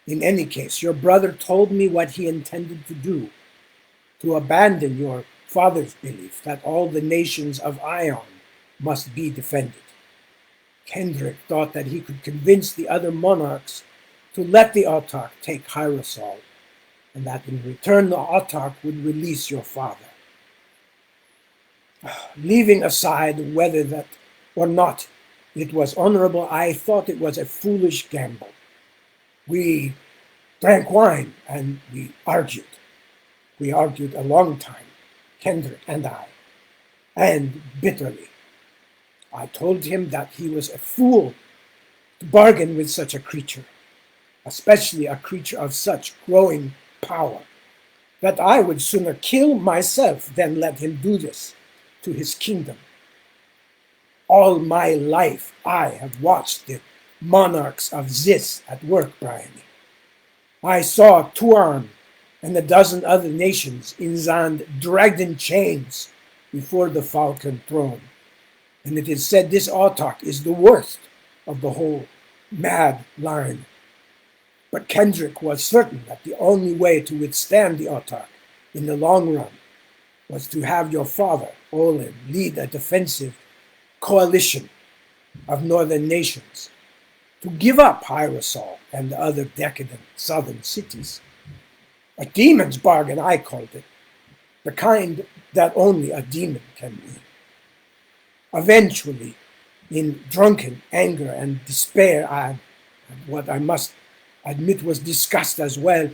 In any case, your brother told me what he intended to do, to abandon your father's belief that all the nations of Ion must be defended. Kendrick thought that he could convince the other monarchs to let the autarch take Hyrosol, and that in return the autarch would release your father. Leaving aside whether that or not it was honorable, I thought it was a foolish gamble. We drank wine and we argued. We argued a long time, Kendrick and I, and bitterly. I told him that he was a fool to bargain with such a creature, especially a creature of such growing power, that I would sooner kill myself than let him do this to his kingdom. All my life I have watched the monarchs of Zis at work, Bryony. I saw Tuan and a dozen other nations in Zand dragged in chains before the Falcon throne. And it is said this autarch is the worst of the whole mad line. But Kendrick was certain that the only way to withstand the autarch in the long run was to have your father, Olin, lead a defensive coalition of northern nations, to give up Hyrosol and the other decadent southern cities. A demon's bargain, I called it, the kind that only a demon can make. Eventually, in drunken anger and despair, what I must admit was disgust as well,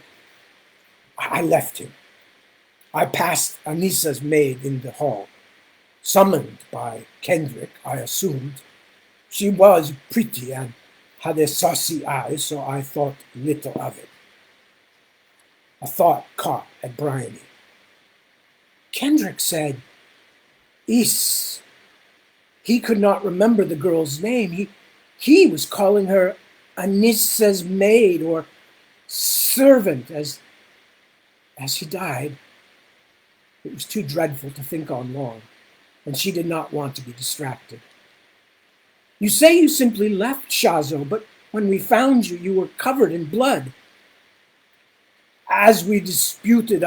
I left him. I passed Anissa's maid in the hall, summoned by Kendrick, I assumed. She was pretty and had a saucy eye, so I thought little of it. A thought caught at Bryony. Kendrick said, Is. He could not remember the girl's name. He was calling her Anissa's maid or servant as he died. It was too dreadful to think on long, and she did not want to be distracted. You say you simply left Shazo, but when we found you, you were covered in blood. As we disputed,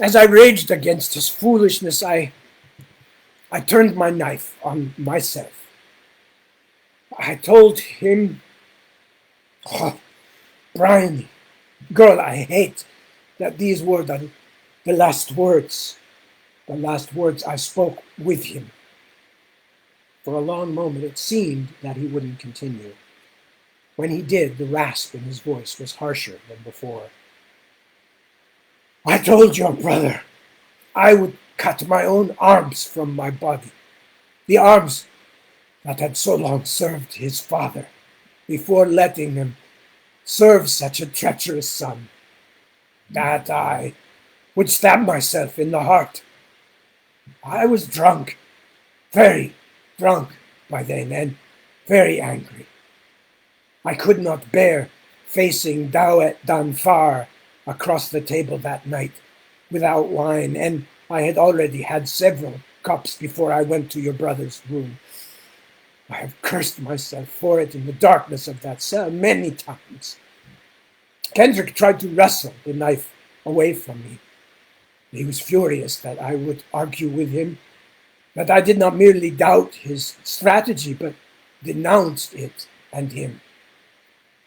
as I raged against his foolishness, I I turned my knife on myself. I told him, oh, Brian, girl, I hate that these were the last words, I spoke with him. For a long moment it seemed that he wouldn't continue. When he did, the rasp in his voice was harsher than before. I told your brother I would cut my own arms from my body, the arms that had so long served his father, before letting him serve such a treacherous son, that I would stab myself in the heart. I was drunk, very drunk by then, and very angry. I could not bear facing Dawet Danfar across the table that night without wine, and I had already had several cups before I went to your brother's room. I have cursed myself for it in the darkness of that cell many times. Kendrick tried to wrestle the knife away from me. He was furious that I would argue with him, that I did not merely doubt his strategy, but denounced it and him.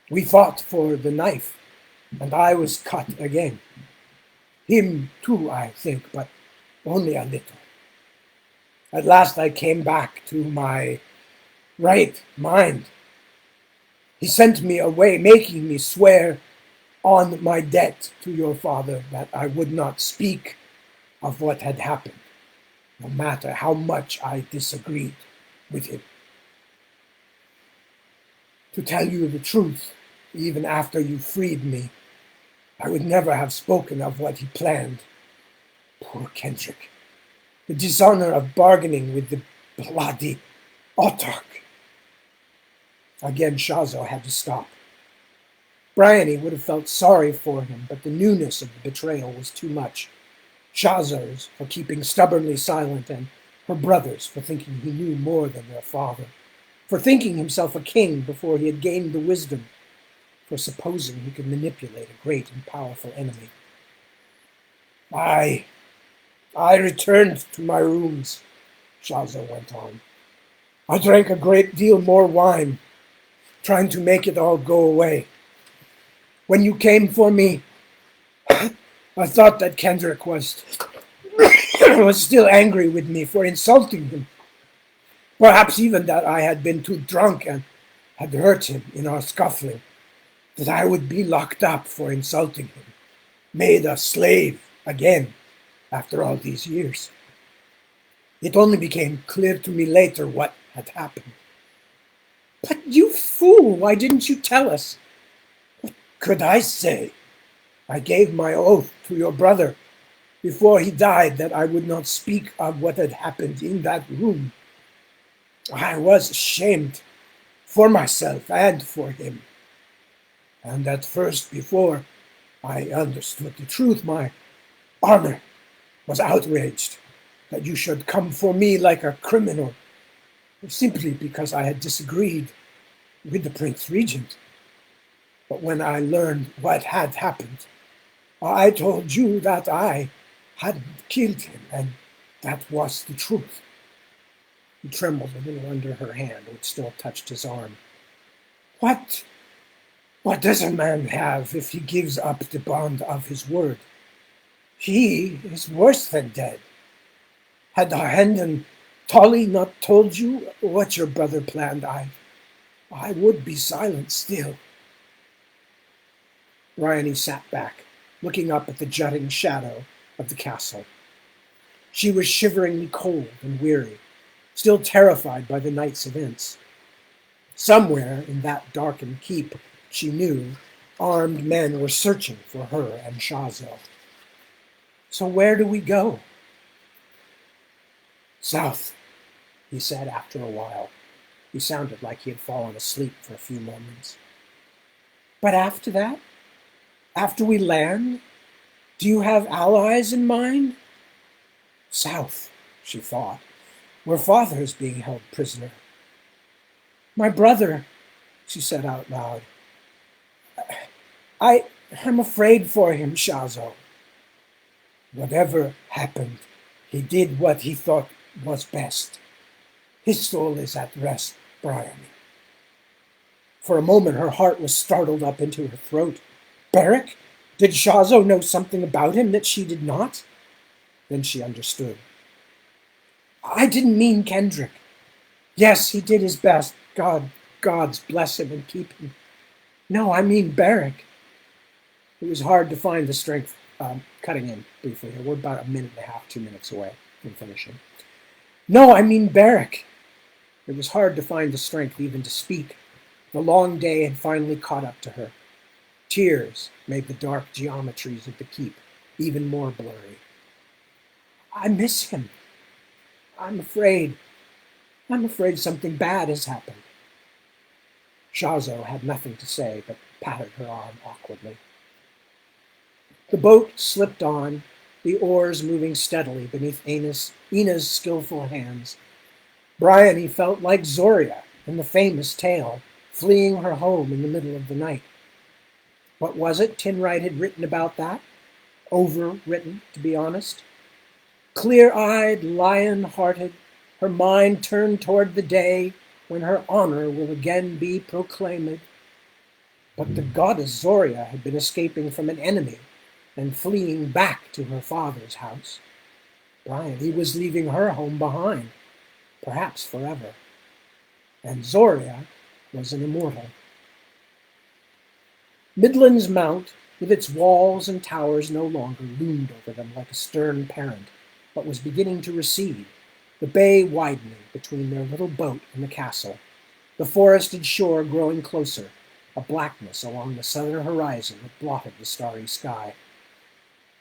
We fought for the knife, and I was cut again. Him too, I think, but only a little. At last I came back to my right mind. He sent me away, making me swear on my debt to your father that I would not speak of what had happened, no matter how much I disagreed with him. To tell you the truth, even after you freed me, I would never have spoken of what he planned. Poor Kendrick. The dishonor of bargaining with the bloody Autarch. Again, Shazo had to stop. Bryony would have felt sorry for him, but the newness of the betrayal was too much. Shazo's for keeping stubbornly silent, and her brother's for thinking he knew more than their father, for thinking himself a king before he had gained the wisdom, for supposing he could manipulate a great and powerful enemy. I returned to my rooms, Shazo went on. I drank a great deal more wine, trying to make it all go away. When you came for me, I thought that Kendrick was still angry with me for insulting him. Perhaps even that I had been too drunk and had hurt him in our scuffling, that I would be locked up for insulting him, made a slave again after all these years. It only became clear to me later what had happened. But you fool, why didn't you tell us? What could I say? I gave my oath to your brother before he died that I would not speak of what had happened in that room. I was ashamed for myself and for him. And at first, before I understood the truth, my honor was outraged that you should come for me like a criminal, simply because I had disagreed with the Prince Regent. But when I learned what had happened, I told you that I hadn't killed him, and that was the truth. He trembled a little under her hand, which still touched his arm. What does a man have if he gives up the bond of his word? He is worse than dead. Had Hand and Tolly not told you what your brother planned, I would be silent still. Bryony sat back, looking up at the jutting shadow of the castle. She was shiveringly cold and weary, still terrified by the night's events. Somewhere in that darkened keep, she knew, armed men were searching for her and Shazo. So where do we go? South, he said after a while. He sounded like he had fallen asleep for a few moments. But after that? After we land? Do you have allies in mind? South, she thought, where father is being held prisoner. My brother, she said out loud. I'm afraid for him, Shazo. Whatever happened, he did what he thought was best. His soul is at rest, Brian. For a moment her heart was startled up into her throat. Beric? Did Shazo know something about him that she did not? Then she understood. I didn't mean Kendrick. Yes, he did his best. Gods bless him and keep him. No, I mean Beric. It was hard to find the strength. Cutting in briefly, we're about a minute and a half, 2 minutes away from finishing. No, I mean Beric. It was hard to find the strength even to speak. The long day had finally caught up to her. Tears made the dark geometries of the keep even more blurry. I miss him. I'm afraid something bad has happened. Shazo had nothing to say, but patted her arm awkwardly. The boat slipped on, the oars moving steadily beneath Ina's skillful hands. Bryony felt like Zoria in the famous tale, fleeing her home in the middle of the night. What was it Tinwright had written about that? Overwritten, to be honest. Clear-eyed, lion-hearted, her mind turned toward the day when her honor will again be proclaimed. But the goddess Zoria had been escaping from an enemy and fleeing back to her father's house. Bryony was leaving her home behind, perhaps forever. And Zoria was an immortal. Midland's Mount, with its walls and towers, no longer loomed over them like a stern parent, but was beginning to recede, the bay widening between their little boat and the castle, the forested shore growing closer, a blackness along the southern horizon that blotted the starry sky.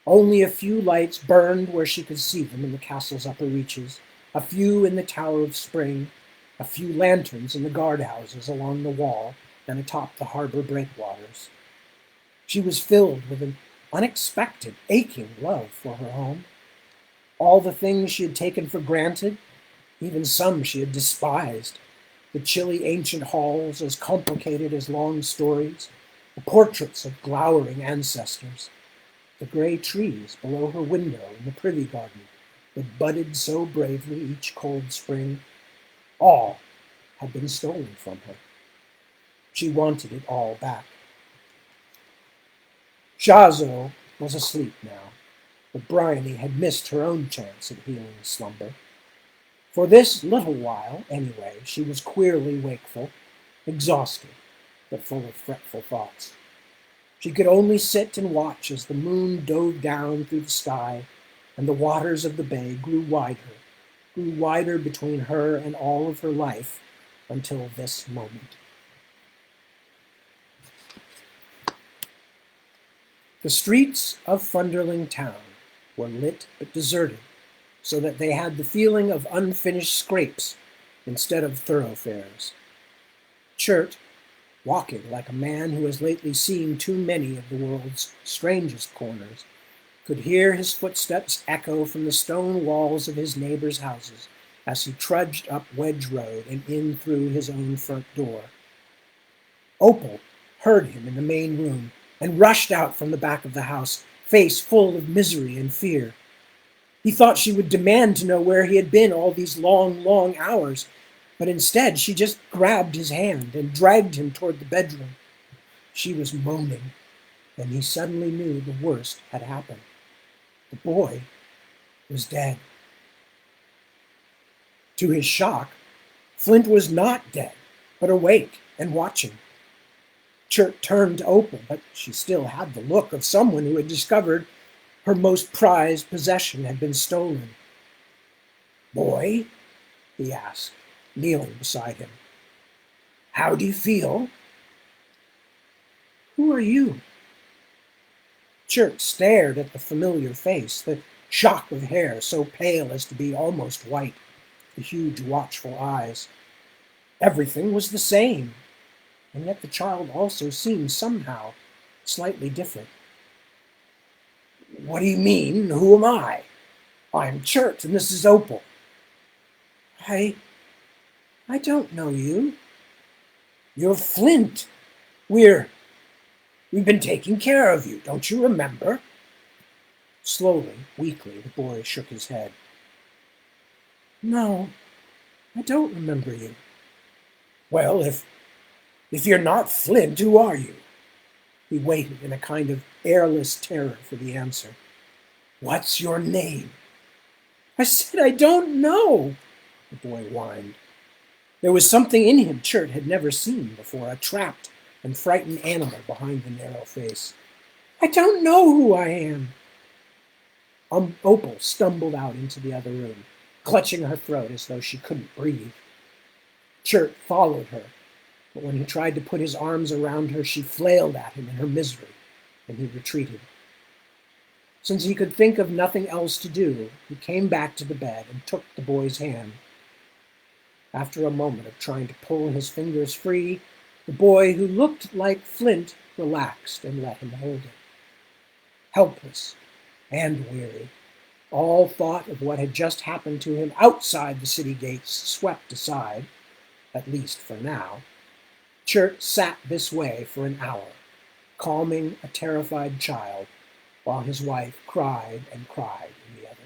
Only a few lights burned where she could see them in the castle's upper reaches, a few in the Tower of Spring, a few lanterns in the guardhouses along the wall and atop the harbor breakwaters. She was filled with an unexpected, aching love for her home. All the things she had taken for granted, even some she had despised, the chilly ancient halls as complicated as long stories, the portraits of glowering ancestors, the gray trees below her window in the privy garden that budded so bravely each cold spring, all had been stolen from her. She wanted it all back. Shazo was asleep now, but Bryony had missed her own chance at healing slumber. For this little while, anyway, she was queerly wakeful, exhausted, but full of fretful thoughts. She could only sit and watch as the moon dove down through the sky and the waters of the bay grew wider between her and all of her life until this moment. The streets of Funderling Town were lit but deserted, so that they had the feeling of unfinished scrapes instead of thoroughfares. Chert, walking like a man who has lately seen too many of the world's strangest corners, could hear his footsteps echo from the stone walls of his neighbors' houses as he trudged up Wedge Road and in through his own front door. Opal heard him in the main room and rushed out from the back of the house, face full of misery and fear. He thought she would demand to know where he had been all these long, long hours, but instead she just grabbed his hand and dragged him toward the bedroom. She was moaning, and he suddenly knew the worst had happened. The boy was dead. To his shock, Flint was not dead, but awake and watching. Chert turned to Opal, but she still had the look of someone who had discovered her most prized possession had been stolen. "Boy," he asked, kneeling beside him, "how do you feel?" "Who are you?" Chert stared at the familiar face, the shock of hair so pale as to be almost white, the huge watchful eyes. Everything was the same, and yet the child also seemed somehow slightly different. "What do you mean, who am I? I'm Chert, and this is Opal." I don't know you." "You're Flint. We've been taking care of you, don't you remember?" Slowly, weakly, the boy shook his head. No, I don't remember you. Well, if you're not Flint, who are you? He waited in a kind of airless terror for the answer. What's your name? I said, I don't know, the boy whined. There was something in him Chert had never seen before, a trapped and frightened animal behind the narrow face. I don't know who I am. Opal stumbled out into the other room, clutching her throat as though she couldn't breathe. Chert followed her, but when he tried to put his arms around her, she flailed at him in her misery, and he retreated. Since he could think of nothing else to do, he came back to the bed and took the boy's hand. After a moment of trying to pull his fingers free, the boy, who looked like Flint, relaxed and let him hold it. Helpless and weary, all thought of what had just happened to him outside the city gates swept aside, at least for now. Chert sat this way for an hour, calming a terrified child, while his wife cried and cried in the other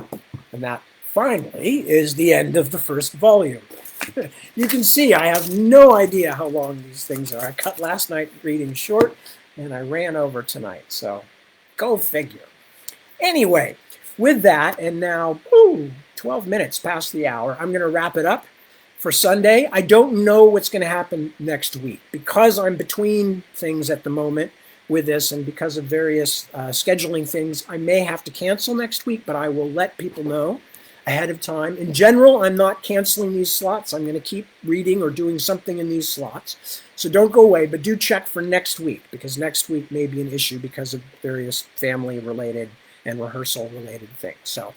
room. And that, finally, is the end of the first volume. You can see I have no idea how long these things are. I cut last night reading short, and I ran over tonight, so go figure. Anyway, with that, and now, 12 minutes past the hour, I'm going to wrap it up for Sunday. I don't know what's going to happen next week because I'm between things at the moment with this, and because of various scheduling things, I may have to cancel next week, but I will let people know ahead of time. In general, I'm not canceling these slots. I'm going to keep reading or doing something in these slots. So don't go away, but do check for next week, because next week may be an issue because of various family-related and rehearsal-related things. So,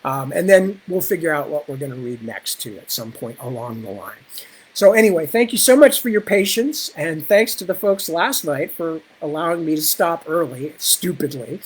and then we'll figure out what we're going to read next, too, at some point along the line. So anyway, thank you so much for your patience, and thanks to the folks last night for allowing me to stop early, stupidly,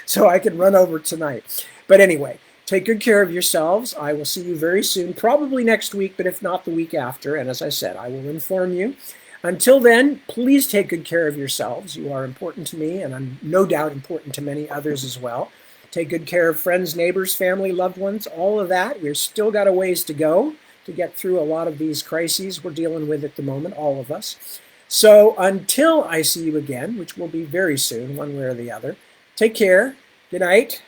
so I could run over tonight. But anyway, take good care of yourselves. I will see you very soon, probably next week, but if not, the week after. And as I said, I will inform you. Until then, please take good care of yourselves. You are important to me, and I'm no doubt important to many others as well. Take good care of friends, neighbors, family, loved ones, all of that. We've still got a ways to go to get through a lot of these crises we're dealing with at the moment, all of us. So until I see you again, which will be very soon, one way or the other, take care. Good night.